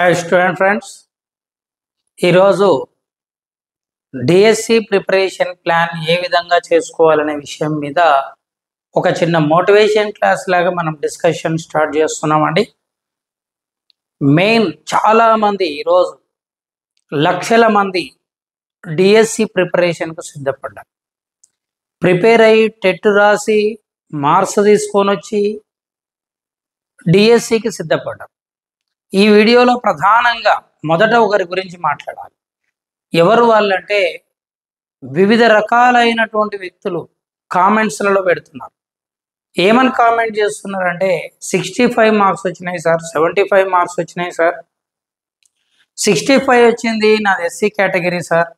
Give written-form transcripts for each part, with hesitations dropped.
Hi student friends, ఈరోజు DSC preparation plan A విధంగా చేసుకోవాలనే విషయం మీద ఒక చిన్న మోటివేషన్ క్లాస్ లాగా మనం డిస్కషన్ స్టార్ట్ చేస్తున్నామండి. మెయిన్ చాలామంది ఈరోజు లక్షల మంది డిఎస్సి ప్రిపరేషన్కు సిద్ధపడ్డారు. ప్రిపేర్ అయ్యి టెట్ రాసి మార్క్స్ తీసుకొని వచ్చి డిఎస్సికి సిద్ధపడ్డారు. ఈ వీడియోలో ప్రధానంగా మొదట ఒకరి గురించి మాట్లాడాలి. ఎవరు వాళ్ళంటే వివిధ రకాలైనటువంటి వ్యక్తులు కామెంట్స్లలో పెడుతున్నారు. ఏమని కామెంట్ చేస్తున్నారంటే 65 మార్క్స్ వచ్చినాయి సార్, 75 మార్క్స్ వచ్చినాయి సార్, 65 వచ్చింది నాది ఎస్సీ కేటగిరీ సార్,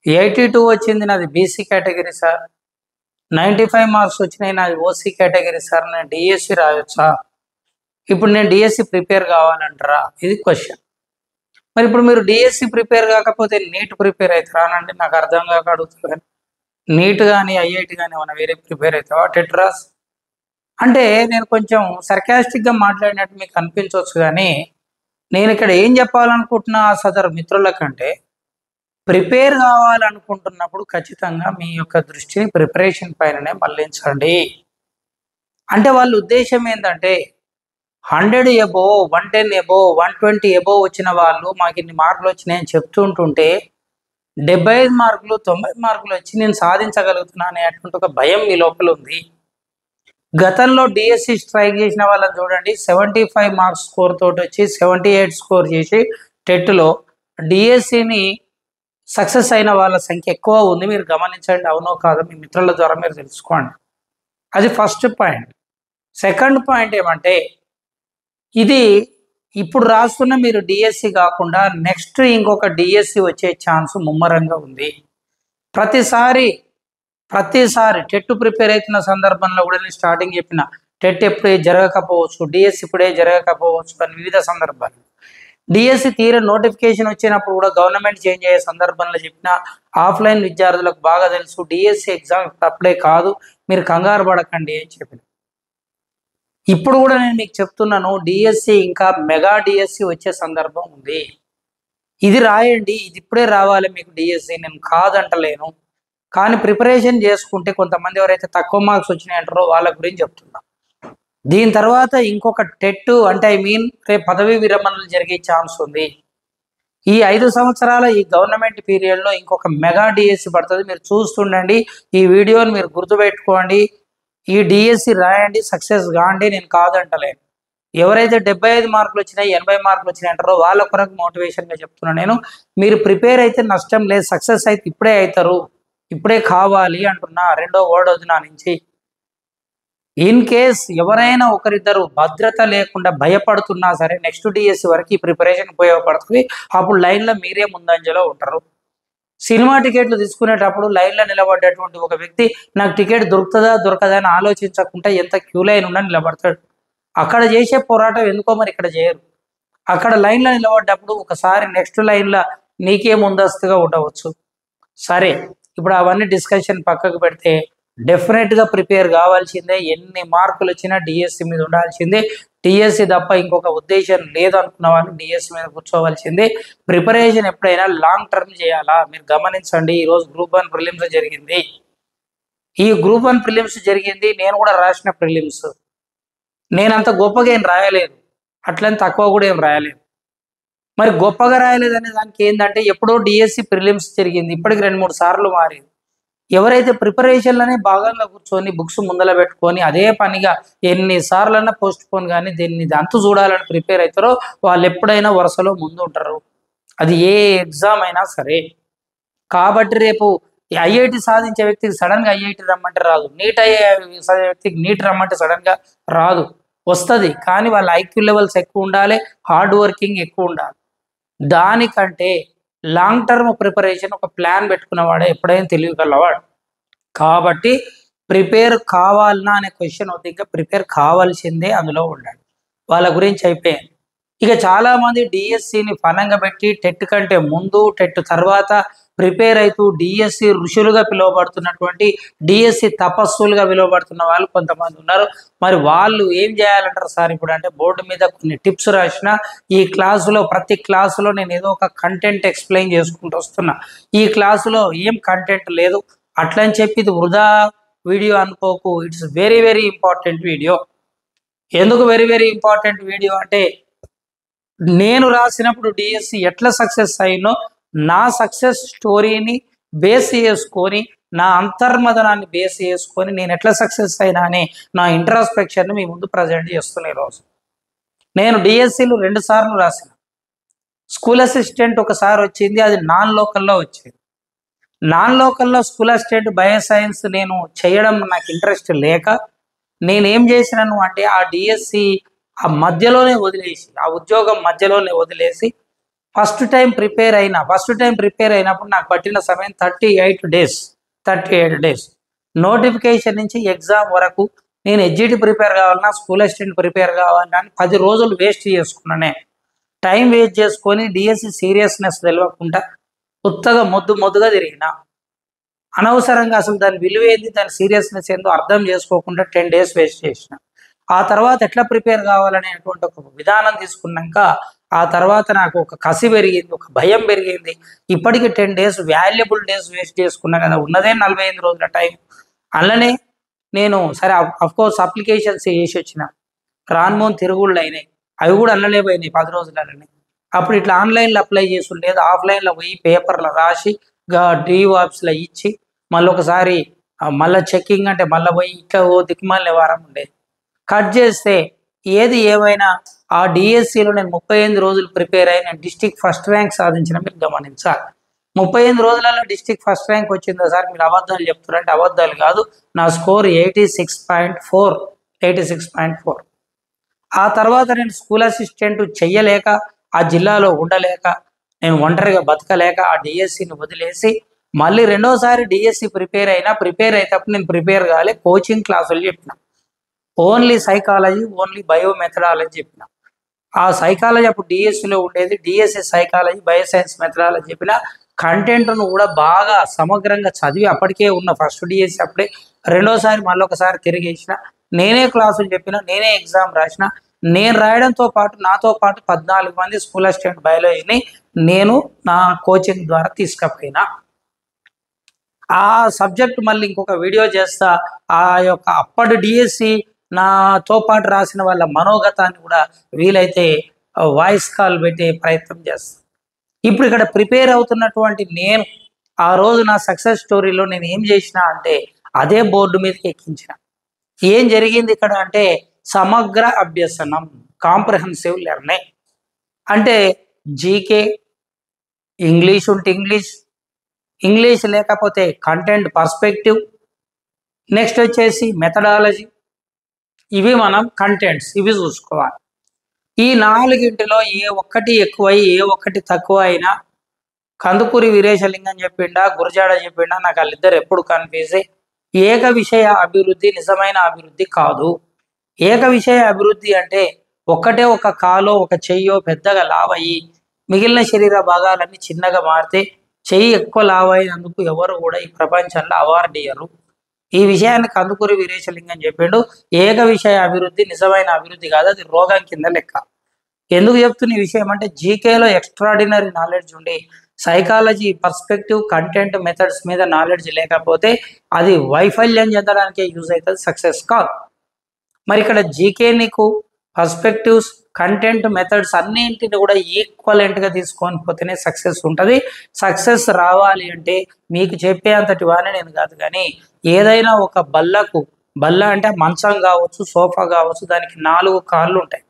82 వచ్చింది నాది బీసీ కేటగిరీ సార్, 95 మార్క్స్ వచ్చినాయి నాది ఓసీ కేటగిరీ సార్, నేను డిఎస్సి రాయొచ్చా, ఇప్పుడు నేను డిఎస్సి ప్రిపేర్ కావాలంటారా? ఇది క్వశ్చన్. మరి ఇప్పుడు మీరు డిఎస్సి ప్రిపేర్ కాకపోతే నీట్ ప్రిపేర్ అవుతారా అనంటే నాకు అర్థం కాక అడుగుతుంది. నీట్ కానీ ఐఐటి కానీ ఏమైనా వేరే ప్రిపేర్ అవుతావా? టెట్రాస్ అంటే నేను కొంచెం సర్కాస్టిక్గా మాట్లాడినట్టు మీకు అనిపించవచ్చు, కానీ నేను ఇక్కడ ఏం చెప్పాలనుకుంటున్నా సదరు మిత్రుల కంటే ప్రిపేర్ కావాలనుకుంటున్నప్పుడు ఖచ్చితంగా మీ యొక్క దృష్టిని ప్రిపరేషన్ పైననే మళ్లించండి. అంటే వాళ్ళ ఉద్దేశం ఏంటంటే 100 అబోవ్, 110 అబోవ్, 120 అబోవ్ వచ్చిన వాళ్ళు మాకు ఇన్ని మార్కులు వచ్చినాయని చెప్తుంటుంటే 75 మార్కులు 90 మార్కులు వచ్చి నేను సాధించగలుగుతున్నా అనేటువంటి ఒక భయం మీ లోపల ఉంది. గతంలో డిఎస్సి స్ట్రైక్ చేసిన వాళ్ళని చూడండి, 75 మార్క్స్ స్కోర్ తోటి వచ్చి 78 స్కోర్ చేసి టెట్లో డిఎస్సిని సక్సెస్ అయిన వాళ్ళ సంఖ్య ఎక్కువ ఉంది. మీరు గమనించండి, అవునో కాదో మీ మిత్రుల ద్వారా మీరు తెలుసుకోండి. అది ఫస్ట్ పాయింట్. సెకండ్ పాయింట్ ఏమంటే, ఇది ఇప్పుడు రాస్తున్న మీరు డిఎస్సి కాకుండా నెక్స్ట్ ఇంకొక డిఎస్సి వచ్చే ఛాన్స్ ముమ్మరంగా ఉంది. ప్రతిసారి టెట్ ప్రిపేర్ అవుతున్న సందర్భంలో కూడా నేను స్టార్టింగ్ చెప్పిన టెట్ ఎప్పుడే జరగకపోవచ్చు, డిఎస్సి ఇప్పుడే జరగకపోవచ్చు అని వివిధ సందర్భాలు. డిఎస్సి తీర నోటిఫికేషన్ వచ్చినప్పుడు కూడా గవర్నమెంట్ చేంజ్ అయ్యే సందర్భంలో చెప్పిన ఆఫ్లైన్ విద్యార్థులకు బాగా తెలుసు డిఎస్సి ఎగ్జామ్ ఇప్పుడు అప్పుడే కాదు, మీరు కంగారు పడకండి అని చెప్పిన. ఇప్పుడు కూడా నేను మీకు చెప్తున్నాను, డిఎస్సి ఇంకా మెగా డిఎస్సి వచ్చే సందర్భం ఉంది. ఇది రాయండి, ఇది ఇప్పుడే రావాలి మీకు డిఎస్సి, నేను కాదంటలేను. కానీ ప్రిపరేషన్ చేసుకుంటే కొంతమంది ఎవరైతే తక్కువ మార్క్స్ వచ్చినాయి అంటారో వాళ్ళ గురించి చెప్తున్నా. దీని తర్వాత ఇంకొక టెట్ అంటే రేపు పదవీ విరమణలు జరిగే ఛాన్స్ ఉంది. ఈ 5 సంవత్సరాల ఈ గవర్నమెంట్ పీరియడ్లో ఇంకొక మెగా డిఎస్సి పడుతుంది. మీరు చూస్తుండండి, ఈ వీడియోని మీరు గుర్తుపెట్టుకోండి. ఈ డిఎస్సి రాయండి, సక్సెస్ కాండి, నేను కాదంటలేను. ఎవరైతే 75 మార్కులు వచ్చినాయి 80 మార్కులు వచ్చినాయి అంటారో వాళ్ళ కొరకు మోటివేషన్గా చెప్తున్నాను నేను. మీరు ప్రిపేర్ అయితే నష్టం లేదు, సక్సెస్ అయితే ఇప్పుడే అవుతారు, ఇప్పుడే కావాలి అంటున్నా. రెండో వర్డ్ వద్దు నా నుంచి. ఇన్ కేస్ ఎవరైనా ఒకరిద్దరు భద్రత లేకుండా భయపడుతున్నా సరే నెక్స్ట్ డిఎస్సి వరకు ఈ ప్రిపరేషన్ ఉపయోగపడుతుంది. అప్పుడు లైన్లో మీరే ముందంజలో ఉంటారు. సినిమా టికెట్లు తీసుకునేటప్పుడు లైన్లో నిలబడ్డటువంటి ఒక వ్యక్తి నాకు టికెట్ దొరుకుతుందా దొరకదా అని ఆలోచించకుండా ఎంత క్యూ లైన్ ఉన్నా నిలబడతాడు. అక్కడ చేసే పోరాటం ఎందుకో మరి ఇక్కడ చేయరు. అక్కడ లైన్లో నిలబడ్డప్పుడు ఒకసారి నెక్స్ట్ లైన్లో నీకే ముందస్తుగా ఉండవచ్చు. సరే, ఇప్పుడు అవన్నీ డిస్కషన్ పక్కకు పెడితే డెఫినెట్గా ప్రిపేర్ కావాల్సిందే. ఎన్ని మార్కులు వచ్చినా డిఎస్సి మీద ఉండాల్సిందే. డిఎస్సి తప్ప ఇంకొక ఉద్దేశం లేదనుకున్న వాళ్ళు డిఎస్సి మీద కూర్చోవాల్సిందే. ప్రిపరేషన్ ఎప్పుడైనా లాంగ్ టర్మ్ చేయాలా? మీరు గమనించండి, ఈరోజు గ్రూప్ 1 ప్రిలిమ్స్ జరిగింది. ఈ గ్రూప్ 1 ప్రిలిమ్స్ జరిగింది, నేను కూడా రాసిన ప్రిలిమ్స్. నేనంత గొప్పగా ఏం రాయలేదు, అట్లని తక్కువ కూడా ఏం రాయలేదు. మరి గొప్పగా రాయలేదు అనే దానికి ఏంటంటే ఎప్పుడో డిఎస్సి ప్రిలిమ్స్ జరిగింది, ఇప్పటికి 2-3 సార్లు మారింది. ఎవరైతే ప్రిపరేషన్లోనే భాగంగా కూర్చొని బుక్స్ ముందల పెట్టుకొని అదే పనిగా ఎన్నిసార్లన్నా పోస్ట్ పోన్ కానీ దీన్ని అంతు చూడాలని ప్రిపేర్ అవుతారో వాళ్ళు ఎప్పుడైనా వరుసలో ముందు ఉంటారు, అది ఏ ఎగ్జామ్ అయినా సరే. కాబట్టి రేపు ఐఐటి సాధించే వ్యక్తికి సడన్గా ఐఐటి రమ్మంటే రాదు, నీట్ అయ్యే వ్యక్తికి నీట్ రమ్మంటే సడన్గా రాదు. వస్తుంది, కానీ వాళ్ళ ఐక్యూ లెవెల్స్ ఎక్కువ ఉండాలి, హార్డ్ వర్కింగ్ ఎక్కువ ఉండాలి. దానికంటే లాంగ్ టర్మ్ ప్రిపరేషన్ ఒక ప్లాన్ పెట్టుకున్నవాడే ఎప్పుడైనా తెలియగలవాడు. కాబట్టి ప్రిపేర్ కావాలన్నా అనే క్వశ్చన్ అవుతుంది, ఇంకా ప్రిపేర్ కావాల్సిందే, అందులో ఉండండి. వాళ్ళ గురించి అయిపోయింది. ఇక చాలామంది డిఎస్సిని ఫలంగా పెట్టి టెట్ కంటే ముందు టెట్ తర్వాత ప్రిపేర్ అవుతూ డిఎస్సి ఋషులుగా పిలువబడుతున్నటువంటి డిఎస్సి తపస్సులుగా పిలువబడుతున్న వాళ్ళు కొంతమంది ఉన్నారు. మరి వాళ్ళు ఏం చేయాలంటారు సార్ ఇప్పుడు అంటే బోర్డు మీద కొన్ని టిప్స్ రాసిన ఈ క్లాసులో ప్రతి క్లాసులో నేను ఏదో ఒక కంటెంట్ ఎక్స్ప్లెయిన్ చేసుకుంటూ వస్తున్నా. ఈ క్లాసులో ఏం కంటెంట్ లేదు అట్లని చెప్పి ఇది వృధా వీడియో అనుకోకు. It's very very important video. ఎందుకు వెరీ వెరీ ఇంపార్టెంట్ వీడియో అంటే నేను రాసినప్పుడు డిఎస్సి ఎట్లా సక్సెస్ అయిందో నా సక్సెస్ స్టోరీని బేస్ చేసుకొని నా అంతర్మదనాన్ని బేస్ చేసుకొని నేను ఎట్లా సక్సెస్ అయినా అని నా ఇంట్రాస్పెక్షన్ని మీ ముందు ప్రజెంట్ చేస్తున్నా. ఈరోజు నేను డిఎస్సిలు 2 సార్లు రాసిన. స్కూల్ అసిస్టెంట్ ఒకసారి వచ్చింది, అది నాన్ లోకల్లో వచ్చింది. నాన్ లోకల్లో స్కూల్ అసిస్టెంట్ బయోసైన్స్ నేను చేయడం నాకు ఇంట్రెస్ట్ లేక నేనేం చేసినాను అంటే ఆ డిఎస్సి ఆ మధ్యలోనే వదిలేసి ఆ ఉద్యోగం మధ్యలోనే వదిలేసి ఫస్ట్ టైం ప్రిపేర్ అయినప్పుడు నాకు పట్టిన సమయం 38 డేస్ నోటిఫికేషన్ నుంచి ఎగ్జామ్ వరకు నేను ఎడ్జిటి ప్రిపేర్ కావాలన్నా స్కూల్ అసిస్టెంట్ ప్రిపేర్ కావాలన్నా 10 రోజులు వేస్ట్ చేసుకున్నానే. టైం వేస్ట్ చేసుకొని డిఎస్సి సీరియస్నెస్ తెలియకుండా కొత్తగా మొద్దుగా తిరిగిన అనవసరంగా అసలు దాని విలువ ఏంది దాని సీరియస్నెస్ ఏందో అర్థం చేసుకోకుండా 10 డేస్ వేస్ట్ చేసిన. ఆ తర్వాత ఎట్లా ప్రిపేర్ కావాలనేటువంటి ఒక విధానం తీసుకున్నాక ఆ తర్వాత నాకు ఒక కసి పెరిగింది, ఒక భయం పెరిగింది. ఇప్పటికి 10 డేస్ వాల్యుబుల్ డేస్ వేస్ట్ చేసుకున్నా కదా, ఉన్నదే 45 రోజుల టైం. అలానే నేను సరే అఫ్కోర్స్ అప్లికేషన్స్ చేసి వచ్చిన, రాన్మోహన్ తిరుగుళ్ళు అయినాయి, అవి కూడా అల్లలే పోయినాయి 10 రోజులనే. అప్పుడు ఇట్లా ఆన్లైన్లో అప్లై చేసి ఉండేది, ఆఫ్లైన్లో పోయి పేపర్లు రాసి డిఓ ఆఫీస్లో ఇచ్చి మళ్ళీ ఒకసారి మళ్ళీ చెక్కింగ్ అంటే మళ్ళీ పోయి ఇట్లా దిక్కుమాలిన వారం ఉండేది. కట్ చేస్తే ఏది ఏమైనా ఆ డిఎస్సిలో నేను 38 రోజులు ప్రిపేర్ అయి నేను డిస్ట్రిక్ట్ ఫస్ట్ ర్యాంక్ సాధించిన మీరు గమనించాలి. 38 రోజులలో డిస్ట్రిక్ట్ ఫస్ట్ ర్యాంక్ వచ్చిందో సార్ మీరు అబద్ధాలు చెప్తున్నారంటే అబద్ధాలు కాదు. నా స్కోర్ 86.4. ఆ తర్వాత నేను స్కూల్ అసిస్టెంట్ చెయ్యలేక ఆ జిల్లాలో ఉండలేక నేను ఒంటరిగా బతకలేక ఆ డిఎస్సిని వదిలేసి మళ్ళీ రెండోసారి డిఎస్సి ప్రిపేర్ అయినప్పుడు నేను ప్రిపేర్ కాలే, కోచింగ్ క్లాసులు చెప్పిన. Only psychology, only bio methodology చెప్పిన. ఆ సైకాలజీ అప్పుడు డిఎస్సిలో ఉండేది, డిఎస్సి సైకాలజీ బయోసైన్స్ మెథడాలజీ చెప్పిన. కంటెంట్ను కూడా బాగా సమగ్రంగా చదివి అప్పటికే ఉన్న ఫస్ట్ డిఎస్సి అప్పుడే రెండోసారి మళ్ళొకసారి తిరిగేసిన. నేనే క్లాసులు చెప్పిన, నేనే ఎగ్జామ్ రాసిన. నేను రాయడంతో పాటు నాతో పాటు 14 మంది స్కూల్ అసిస్టెంట్ బయాలజీని నేను నా కోచింగ్ ద్వారా తీసుకపోయినా. ఆ సబ్జెక్ట్ మళ్ళీ ఇంకొక వీడియో చేస్తా. ఆ యొక్క అప్పటి డిఎస్సి నాతో పాటు రాసిన వాళ్ళ మనోగతాన్ని కూడా వీలైతే వాయిస్ కాల్ పెట్టే ప్రయత్నం చేస్తాను. ఇప్పుడు ఇక్కడ ప్రిపేర్ అవుతున్నటువంటి నేను ఆ రోజు నా సక్సెస్ స్టోరీలో నేను ఏం చేసిన అంటే అదే బోర్డు మీదకి ఎక్కించిన. ఏం జరిగింది ఇక్కడ అంటే సమగ్ర అభ్యసనం, కాంప్రహెన్సివ్ లెర్నింగ్ అంటే జీకే, ఇంగ్లీష్ ఉంటే ఇంగ్లీష్ లేకపోతే కంటెంట్ పర్స్పెక్టివ్, నెక్స్ట్ వచ్చేసి మెథడాలజీ, ఇవి మనం కంటెంట్స్ ఇవి చూసుకోవాలి. ఈ 4గింటిలో ఏ ఒక్కటి ఎక్కువై ఏ ఒక్కటి తక్కువ అయినా కందుకూరి వీరేశలింగం చెప్పిండా గురజాడ చెప్పిండా నాకు వాళ్ళిద్దరు ఎప్పుడు కన్ఫ్యూజే. ఏక విషయ అభివృద్ధి నిజమైన అభివృద్ధి కాదు. ఏక విషయ అభివృద్ధి అంటే ఒక్కటే ఒక కాలో ఒక చెయ్యో పెద్దగా లావయ్యి మిగిలిన శరీర భాగాలన్నీ చిన్నగా మారితే చెయ్యి ఎక్కువ లావైనందుకు ఎవరు కూడా ఈ ప్రపంచంలో అవార్డు ఇయ్యరు. ఈ విషయాన్ని కందుకూరి వీరేశలింగం చెప్పిండు. ఏక విషయ అభివృద్ధి నిజమైన అభివృద్ధి కాదు, అది రోగం కింద లెక్క. ఎందుకు చెప్తున్న ఈ విషయం అంటే జీకేలో ఎక్స్ట్రాడినరీ నాలెడ్జ్ ఉండి సైకాలజీ పర్స్పెక్టివ్ కంటెంట్ మెథడ్స్ మీద నాలెడ్జ్ లేకపోతే అది వైఫల్యం చెందడానికే యూజ్ అవుతుంది, సక్సెస్ కాదు. మరి ఇక్కడ జీకే నీకు పర్స్పెక్టివ్స్ కంటెంట్ మెథడ్స్ అన్నింటిని కూడా ఈక్వలెంట్గా తీసుకొని పోతేనే సక్సెస్ ఉంటుంది. సక్సెస్ రావాలి అంటే మీకు చెప్పే అంతటి వాడిని నేను కాదు, కానీ ఏదైనా ఒక బల్ల అంటే మంచం కావచ్చు, సోఫా కావచ్చు, దానికి 4 కాళ్ళు ఉంటాయి.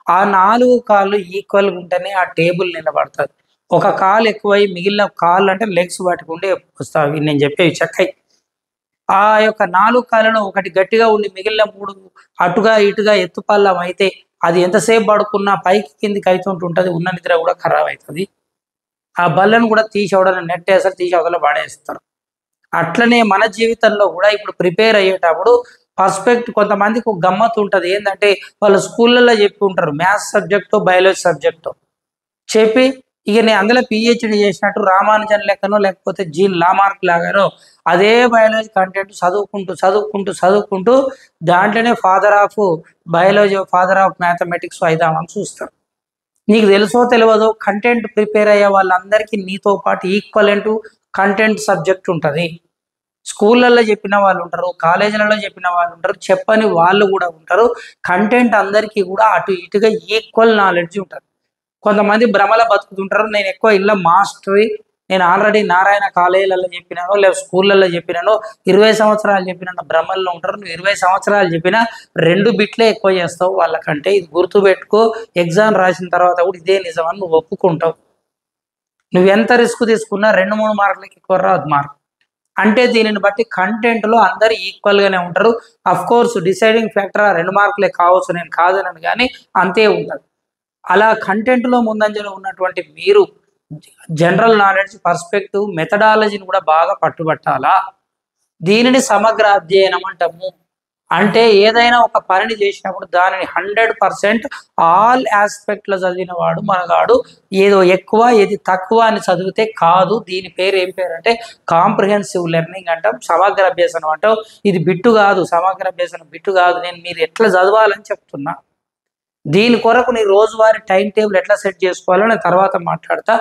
ఆ 4 కాళ్ళు ఈక్వల్గా ఉంటేనే ఆ టేబుల్ నిలబడుతుంది. ఒక కాలు ఎక్కువై మిగిలిన కాళ్ళు అంటే లెగ్స్ వాటికి ఉండే వస్తాయి. నేను చెప్పేవి చెక్కై ఆ యొక్క 4 కాళ్ళలో ఒకటి గట్టిగా ఉండి మిగిలిన 3 అటుగా ఇటుగా ఎత్తుపల్లం అయితే అది ఎంతసేపు పడుకున్నా పైకి కిందికి అవుతుంటుంటుంది, ఉన్న నిద్ర కూడా ఖరాబ్ అవుతుంది. ఆ బల్లను కూడా తీసేవడం నెట్టేస్తారు, తీసేవదల పడేస్తారు. అట్లనే మన జీవితంలో కూడా ఇప్పుడు ప్రిపేర్ అయ్యేటప్పుడు పర్స్పెక్ట్ కొంతమందికి ఒక గమ్మత్తు ఉంటుంది. ఏంటంటే వాళ్ళు స్కూళ్ళల్లో చెప్పి ఉంటారు మ్యాథ్స్ సబ్జెక్టు బయాలజీ సబ్జెక్టు చెప్పి ఇక నేను అందులో పిహెచ్డి చేసినట్టు రామానుజన్ లెక్కనో లేకపోతే జీన్ లామార్క్ లాగానో అదే బయాలజీ కంటెంట్ చదువుకుంటూ దాంట్లోనే father of biology father of mathematics అయిదామని చూస్తాం. నీకు తెలుసో తెలియదో కంటెంట్ ప్రిపేర్ అయ్యే వాళ్ళందరికీ నీతో పాటు ఈక్వలెంట్ కంటెంట్ సబ్జెక్ట్ ఉంటుంది. స్కూళ్ళల్లో చెప్పిన వాళ్ళు ఉంటారు, కాలేజీలలో చెప్పిన వాళ్ళు ఉంటారు, చెప్పని వాళ్ళు కూడా ఉంటారు. కంటెంట్ అందరికీ కూడా అటు ఇటుగా ఈక్వల్ నాలెడ్జ్ ఉంటుంది. కొంతమంది భ్రమల బతుకుతుంటారు, నేను ఎక్కువ ఇళ్ళ మాస్టరీ, నేను ఆల్రెడీ నారాయణ కాలేజీలలో చెప్పినానో లేదా స్కూళ్ళల్లో చెప్పినానో 20 సంవత్సరాలు చెప్పిన భ్రమల్లో ఉంటారు. నువ్వు 20 సంవత్సరాలు చెప్పినా 2 బిట్లే ఎక్కువ చేస్తావు వాళ్ళకంటే. ఇది గుర్తుపెట్టుకో. ఎగ్జామ్ రాసిన తర్వాత కూడా ఇదే నిజమని నువ్వు ఒప్పుకుంటావు. నువ్వు ఎంత రిస్క్ తీసుకున్నా 2-3 మార్కులకి ఎక్కువ రాదు మార్క్. అంటే దీనిని బట్టి కంటెంట్లో అందరు ఈక్వల్గానే ఉంటారు. అఫ్ కోర్స్ డిసైడింగ్ ఫ్యాక్టర్ 2 మార్కులే కావచ్చు, నేను కాదనను, కానీ అంతే ఉంటుంది. అలా కంటెంట్లో ముందంజలో ఉన్నటువంటి మీరు జనరల్ నాలెడ్జ్, పర్స్పెక్టివ్, మెథడాలజీని కూడా బాగా పట్టుబట్టాలా. దీనిని సమగ్ర అధ్యయనం అంటాము. అంటే ఏదైనా ఒక పనిని చేసినప్పుడు దానిని 100% ఆల్ ఆస్పెక్ట్లో చదివిన వాడు మనగాడు. ఏదో ఎక్కువ ఏది తక్కువ అని చదివితే కాదు. దీని పేరు ఏం పేరు అంటే కాంప్రిహెన్సివ్ లెర్నింగ్ అంటాం, సమగ్ర అభ్యసనం అంటాం. ఇది బిట్టు కాదు, సమగ్ర అభ్యసనం బిట్టు కాదు. నేను మీరు ఎట్లా చదవాలని చెప్తున్నా. దీని కొరకు నీ రోజువారీ టైం టేబుల్ ఎట్లా సెట్ చేసుకోవాలో నేను తర్వాత మాట్లాడతా.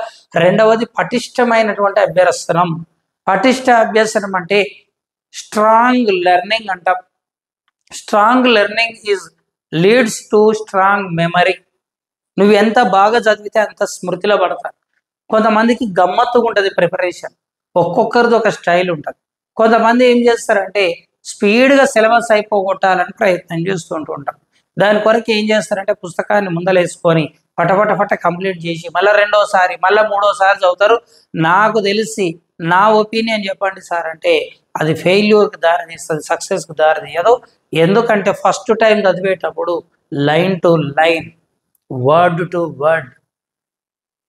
రెండవది పటిష్టమైనటువంటి అభ్యసనం. పటిష్ట అభ్యసనం అంటే స్ట్రాంగ్ లెర్నింగ్ అంటాం. Strong learning is leads to strong memory. నువ్వు ఎంత బాగా చదివితే అంత స్మృతిలో పడతావు. కొంతమందికి గమ్మత్తుగా ఉంటుంది ప్రిపరేషన్, ఒక్కొక్కరిది ఒక స్టైల్ ఉంటుంది. కొంతమంది ఏం చేస్తారంటే స్పీడ్గా సిలబస్ అయిపోగొట్టాలని ప్రయత్నం చేస్తుంటూ ఉంటారు. దాని కొరకు ఏం చేస్తారంటే పుస్తకాన్ని ముందలేసుకొని పటపట కంప్లీట్ చేసి మళ్ళీ రెండోసారి మళ్ళీ మూడోసారి చదువుతారు. నాకు తెలిసి నా ఒపీనియన్ చెప్పండి సార్ అంటే అది ఫెయిల్యూర్కి దారి తీస్తుంది, సక్సెస్కి దారి తీయదు. ఎందుకంటే ఫస్ట్ టైం చదివేటప్పుడు line to line, word to word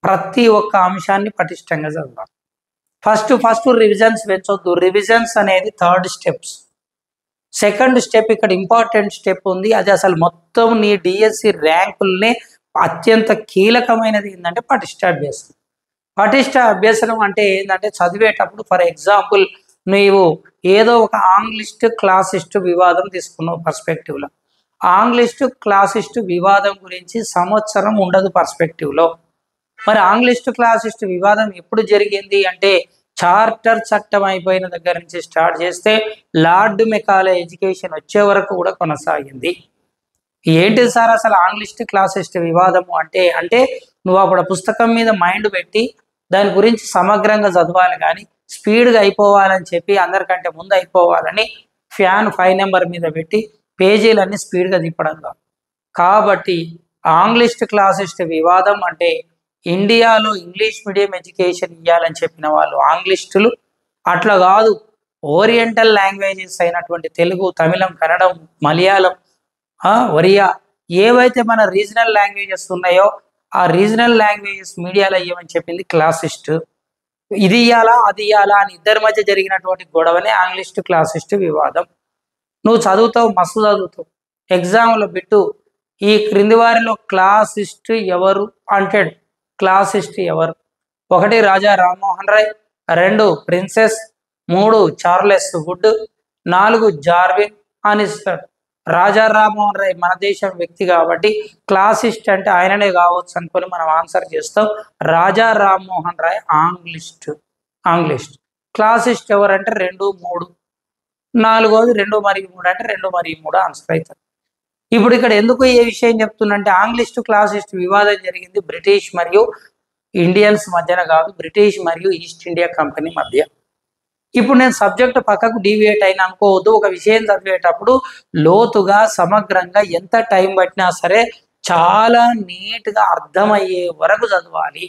ప్రతి ఒక్క అంశాన్ని పటిష్టంగా చదవాలి. First revisions పెంచొద్దు. రివిజన్స్ అనేది 3rd స్టెప్స్. సెకండ్ స్టెప్ ఇక్కడ ఇంపార్టెంట్ స్టెప్ ఉంది. అది అసలు మొత్తం నీ డిఎస్సి ర్యాంకుల్నే అత్యంత కీలకమైనది ఏంటంటే పటిష్ట అభ్యసనం. పటిష్ట అభ్యసనం అంటే ఏంటంటే చదివేటప్పుడు ఫర్ ఎగ్జాంపుల్ నీవు ఏదో ఒక ఆంగ్లిస్ట్ క్లాసిస్ట్ వివాదం తీసుకున్నావు పర్స్పెక్టివ్లో. ఆంగ్లిస్ట్ క్లాసిస్ట్ వివాదం గురించి సంవత్సరం ఉండదు పర్స్పెక్టివ్లో. మరి ఆంగ్లిస్ట్ క్లాసిస్ట్ వివాదం ఎప్పుడు జరిగింది అంటే చార్టర్ చట్టం అయిపోయిన దగ్గర నుంచి స్టార్ట్ చేస్తే లార్డ్ మెకాలే ఎడ్యుకేషన్ వచ్చే వరకు కూడా కొనసాగింది. ఏంటి సార్ అసలు ఆంగ్లిస్ట్ క్లాసిస్ట్ వివాదము అంటే నువ్వు అప్పుడు పుస్తకం మీద మైండ్ పెట్టి దాని గురించి సమగ్రంగా చదవాలి, కానీ స్పీడ్గా అయిపోవాలని చెప్పి అందరికంటే ముందు అయిపోవాలని ఫ్యాన్ 5 నెంబర్ మీద పెట్టి పేజీలన్నీ స్పీడ్గా తిప్పడం కాదు. కాబట్టి ఆంగ్లిస్ట్ క్లాసిస్ట్ వివాదం అంటే ఇండియాలో ఇంగ్లీష్ మీడియం ఎడ్యుకేషన్ ఇవ్వాలని చెప్పిన వాళ్ళు ఆంగ్లిస్టులు. అట్లా కాదు, ఓరియంటల్ లాంగ్వేజెస్ అయినటువంటి తెలుగు, తమిళం, కన్నడం, మలయాళం, ఒరియా ఏవైతే మన రీజనల్ లాంగ్వేజెస్ ఉన్నాయో ఆ రీజనల్ లాంగ్వేజెస్ మీడియాలో ఇవ్వమని చెప్పింది క్లాసిస్ట్. ఇది ఇయ్యాలా అది ఇయ్యాలా అని ఇద్దరి మధ్య జరిగినటువంటి గొడవనే ఆంగ్లిస్ట్ క్లాసిస్ట్ వివాదం. నువ్వు చదువుతావు, మస్తు చదువుతావు, ఎగ్జామ్లో బిట్టు ఈ క్రింది వారిలో క్లాసిస్ట్ ఎవరు అంటాడు. క్లాసిస్ట్ ఎవరు? 1 రాజా రామ్మోహన్ రాయ్, 2 ప్రిన్సెస్, 3 చార్లెస్ వుడ్, 4 జార్విన్ అని ఇస్తాడు. రాజా రామ్మోహన్ రాయ్ మన దేశం వ్యక్తి కాబట్టి క్లాసిస్ట్ అంటే ఆయననే కావచ్చు అనుకొని మనం ఆన్సర్ చేస్తాం. రాజా రామ్మోహన్ రాయ్ ఆంగ్లిస్ట్. క్లాసిస్ట్ ఎవరంటే 2, 3, 4వది 2 మరియు 3 అంటే 2 మరియు 3 ఆన్సర్ అవుతుంది. ఇప్పుడు ఇక్కడ ఎందుకు ఏ విషయం చెప్తున్నంటే ఆంగ్లిస్ట్ క్లాసిస్ట్ వివాదం జరిగింది బ్రిటిష్ మరియు ఇండియన్స్ మధ్యన కాదు, బ్రిటిష్ మరియు ఈస్ట్ ఇండియా కంపెనీ మధ్య. ఇప్పుడు నేను సబ్జెక్ట్ పక్కకు డీవియేట్ అయినా అనుకోవద్దు. ఒక విషయం చదివేటప్పుడు లోతుగా సమగ్రంగా ఎంత టైం పట్టినా సరే చాలా నీట్గా అర్థమయ్యే వరకు చదవాలి.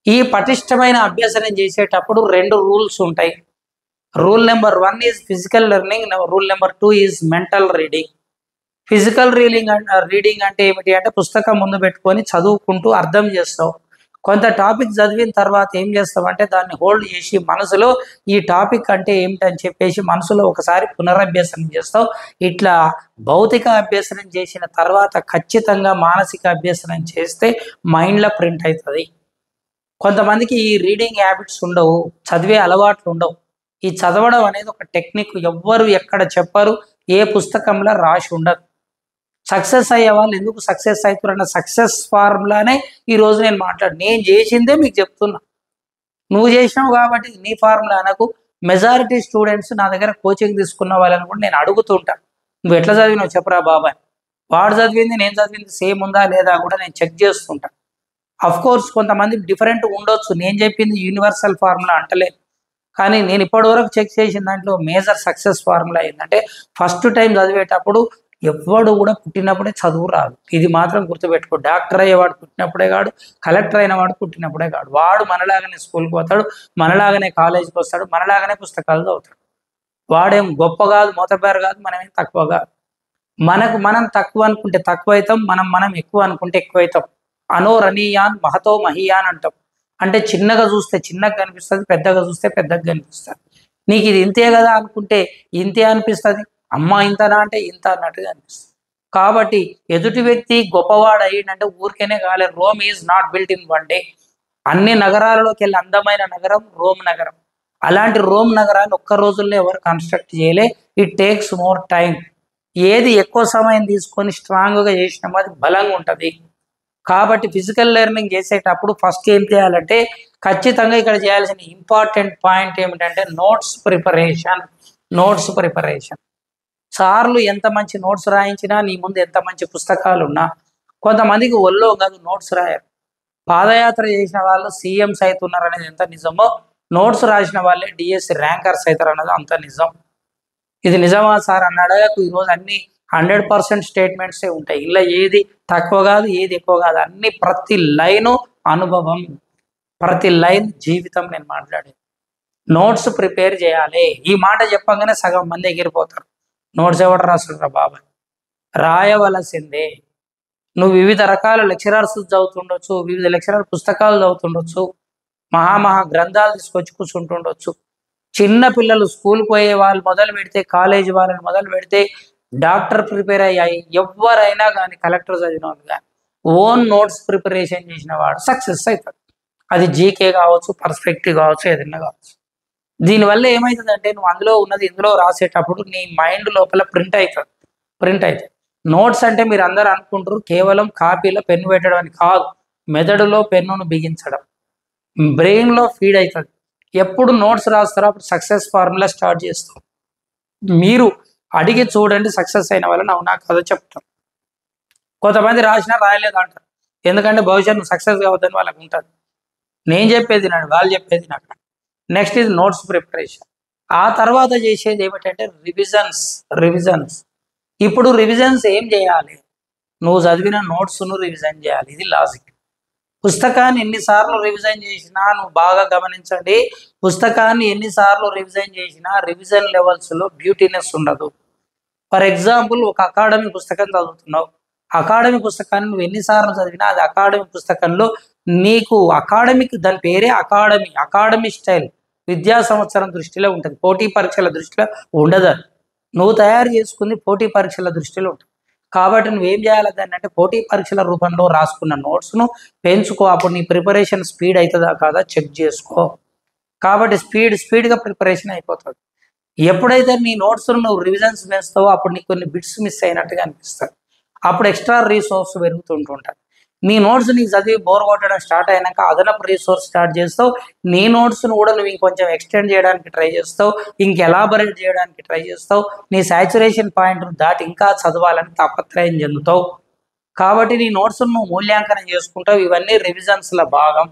ఈ పటిష్టమైన అభ్యసనం చేసేటప్పుడు 2 రూల్స్ ఉంటాయి. Rule number 1 is physical learning, rule number 2 is mental reading. Physical reading అంటే ఏమిటి అంటే పుస్తకం ముందు పెట్టుకొని చదువుకుంటూ అర్థం చేస్తావు. కొంత టాపిక్ చదివిన తర్వాత ఏం చేస్తావు అంటే దాన్ని హోల్డ్ చేసి మనసులో ఈ టాపిక్ అంటే ఏమిటని చెప్పేసి మనసులో ఒకసారి పునరభ్యసనం చేస్తావు. ఇట్లా భౌతిక అభ్యసనం చేసిన తర్వాత ఖచ్చితంగా మానసిక అభ్యసనం చేస్తే మైండ్లో ప్రింట్ అవుతుంది. కొంతమందికి ఈ రీడింగ్ హ్యాబిట్స్ ఉండవు, చదివే అలవాట్లు ఉండవు. ఈ చదవడం అనేది ఒక టెక్నిక్, ఎవ్వరు ఎక్కడ చెప్పరు, ఏ పుస్తకంలో రాసి ఉండదు. సక్సెస్ అయ్యే వాళ్ళు ఎందుకు సక్సెస్ అవుతారన్న సక్సెస్ ఫార్ములానే ఈరోజు నేను చేసిందే మీకు చెప్తున్నా. నువ్వు చేసినావు కాబట్టి నీ ఫార్ములా నాకు. మెజారిటీ స్టూడెంట్స్ నా దగ్గర కోచింగ్ తీసుకున్న వాళ్ళని కూడా నేను అడుగుతుంటా, నువ్వు ఎట్లా చదివినావు చెప్పరా బాబాయ్. వాడు చదివింది నేను చదివింది సేమ్ ఉందా లేదా కూడా నేను చెక్ చేస్తుంటా. అఫ్ కోర్స్ కొంతమంది డిఫరెంట్ ఉండొచ్చు, నేను చెప్పింది యూనివర్సల్ ఫార్ములా అంటలేదు. కానీ నేను ఇప్పటివరకు చెక్ చేసిన దాంట్లో మేజర్ సక్సెస్ ఫార్ములా ఏంటంటే, ఫస్ట్ టైం చదివేటప్పుడు ఎవ్వడు కూడా పుట్టినప్పుడే చదువు రాదు. ఇది మాత్రం గుర్తుపెట్టుకో. డాక్టర్ అయ్యేవాడు పుట్టినప్పుడే కాడు, కలెక్టర్ అయిన వాడు పుట్టినప్పుడే కాడు. వాడు మనలాగానే స్కూల్కి పోతాడు, మనలాగానే కాలేజీకి వస్తాడు, మనలాగానే పుస్తకాలు చదువుతాడు. వాడేం గొప్ప కాదు, మొదపేరు కాదు, మనమేం తక్కువ కాదు. మనం తక్కువ అనుకుంటే తక్కువ అవుతాం, మనం ఎక్కువ అనుకుంటే ఎక్కువ అవుతాం. అనోరణీయాన్ మహతో మహీయాన్ అంటాం. అంటే చిన్నగా చూస్తే చిన్నగా కనిపిస్తుంది, పెద్దగా చూస్తే పెద్దగా కనిపిస్తుంది. నీకు ఇది ఇంతే కదా అనుకుంటే ఇంతే అనిపిస్తుంది, అమ్మ ఇంతనా అంటే ఇంత అన్నట్టుగా అనిపిస్తుంది. కాబట్టి ఎదుటి వ్యక్తి గొప్పవాడు అయ్యిందంటే ఊరికేనే కాలే. Rome is not built in one day. అన్ని నగరాలలోకి వెళ్ళి అందమైన నగరం రోమ్ నగరం. అలాంటి రోమ్ నగరాన్ని ఒక్క రోజుల్లో ఎవరు కన్స్ట్రక్ట్ చేయలే. It takes more time. ఏది ఎక్కువ సమయం తీసుకొని స్ట్రాంగ్గా చేసినామో అది బలంగా ఉంటుంది. కాబట్టి ఫిజికల్ లెర్నింగ్ చేసేటప్పుడు ఫస్ట్ ఏం చేయాలంటే, ఖచ్చితంగా ఇక్కడ చేయాల్సిన ఇంపార్టెంట్ పాయింట్ ఏమిటంటే నోట్స్ ప్రిపరేషన్. సార్లు ఎంత మంచి నోట్స్ రాయించినా, నీ ముందు ఎంత మంచి పుస్తకాలు ఉన్నా, కొంతమందికి ఒళ్ళో కాదు నోట్స్ రాయరు. పాదయాత్ర చేసిన వాళ్ళు సీఎంస్ అవుతున్నారు అనేది ఎంత నిజమో, నోట్స్ రాసిన వాళ్ళే డిఎస్సి ర్యాంకర్స్ అవుతారు అన్నది అంత నిజం. ఇది నిజమా సార్ అన్నాడు. ఈరోజు అన్ని 100% స్టేట్మెంట్సే ఉంటాయి. ఇలా ఏది తక్కువ కాదు, ఏది ఎక్కువ కాదు. అన్ని ప్రతి లైను అనుభవం, ప్రతి లైన్ జీవితం. నేను మాట్లాడేది నోట్స్ ప్రిపేర్ చేయాలి. ఈ మాట చెప్పగానే సగం మంది ఎగిరిపోతారు. నోట్స్ ఎవరు రాస్తుంటారా బాబాయ్? రాయవలసిందే. నువ్వు వివిధ రకాల లెక్చరర్స్ చదువుతుండొచ్చు, వివిధ లెక్చరర్ పుస్తకాలు చదువుతుండొచ్చు, మహా గ్రంథాలు తీసుకొచ్చి కూర్చుంటుండొచ్చు. చిన్న పిల్లలు స్కూల్కి పోయే వాళ్ళు మొదలు పెడితే, కాలేజీ వాళ్ళని మొదలు పెడితే, డాక్టర్ ప్రిపేర్ అయ్యాయి ఎవరైనా కానీ, కలెక్టర్ చదివిన వాళ్ళు కానీ, ఓన్ నోట్స్ ప్రిపరేషన్ చేసిన వాడు సక్సెస్ అవుతాడు. అది జీకే కావచ్చు, పర్స్పెక్టివ్ కావచ్చు, ఏదైనా కావచ్చు. దీనివల్ల ఏమవుతుందంటే, నువ్వు అందులో ఉన్నది ఇందులో రాసేటప్పుడు నీ మైండ్ లోపల ప్రింట్ అవుతుంది. నోట్స్ అంటే మీరు అందరూ అనుకుంటారు కేవలం కాపీలో పెన్ను పెట్టడం అని కాదు. మెదడులో పెన్నును బిగించడం, బ్రెయిన్లో ఫీడ్ అవుతుంది. ఎప్పుడు నోట్స్ రాస్తారో అప్పుడు సక్సెస్ ఫార్ములా స్టార్ట్ చేస్తాం. మీరు అడిగి చూడండి, సక్సెస్ అయిన వాళ్ళని అవునా కథ చెప్తాను. కొంతమంది రాసినా రాయలేదు అంటారు, ఎందుకంటే భవిష్యత్తు నువ్వు సక్సెస్ కావద్దని వాళ్ళకి ఉంటుంది. నేను చెప్పేది నాకు, వాళ్ళు చెప్పేది నాకు. నెక్స్ట్ ఇది నోట్స్ ప్రిపరేషన్. ఆ తర్వాత చేసేది ఏమిటంటే రివిజన్స్. ఇప్పుడు రివిజన్స్ ఏం చేయాలి? నువ్వు చదివిన నోట్స్ను రివిజన్ చేయాలి. ఇది లాజిక్. పుస్తకాన్ని ఎన్నిసార్లు రివిజన్ చేసినా, నువ్వు బాగా గమనించండి, పుస్తకాన్ని ఎన్నిసార్లు రివిజన్ చేసినా రివిజన్ లెవెల్స్లో బ్యూటీనెస్ ఉండదు. ఫర్ ఎగ్జాంపుల్, ఒక అకాడమీ పుస్తకం చదువుతున్నావు. అకాడమీ పుస్తకాన్ని నువ్వు ఎన్నిసార్లు చదివినా అది అకాడమీ పుస్తకంలో నీకు దాని పేరే అకాడమీ స్టైల్ విద్యా సంవత్సరం దృష్టిలో ఉంటుంది, పోటీ పరీక్షల దృష్టిలో ఉండదు. నువ్వు తయారు చేసుకుంది పోటీ పరీక్షల దృష్టిలో ఉంటుంది. కాబట్టి నువ్వేం చేయాలి దాన్ని అంటే, పోటీ పరీక్షల రూపంలో రాసుకున్న నోట్స్ను పెంచుకో. అప్పుడు నీ ప్రిపరేషన్ స్పీడ్ అవుతుందా కాదా చెక్ చేసుకో. కాబట్టి స్పీడ్గా ప్రిపరేషన్ అయిపోతుంది. ఎప్పుడైతే నీ నోట్స్ను నువ్వు రివిజన్స్ వేస్తావో అప్పుడు నీకు కొన్ని బిట్స్ మిస్ అయినట్టుగా అనిపిస్తుంది. అప్పుడు ఎక్స్ట్రా రీసోర్స్ పెరుగుతుంటుంటాయి. నీ నోట్స్ నీకు చదివి బోర్ కొట్టడం స్టార్ట్ అయినాక అదనపు రీసోర్స్ స్టార్ట్ చేస్తావు. నీ నోట్స్ను కూడా నువ్వు ఇంకొంచెం ఎక్స్టెండ్ చేయడానికి ట్రై చేస్తావు, ఎలాబరేట్ చేయడానికి ట్రై చేస్తావు. నీ సాచురేషన్ పాయింట్ను దాటి ఇంకా చదవాలని తాపత్రయం చెందుతావు. కాబట్టి నీ నోట్స్ను నువ్వు మూల్యాంకనం చేసుకుంటావు. ఇవన్నీ రివిజన్స్ల భాగం.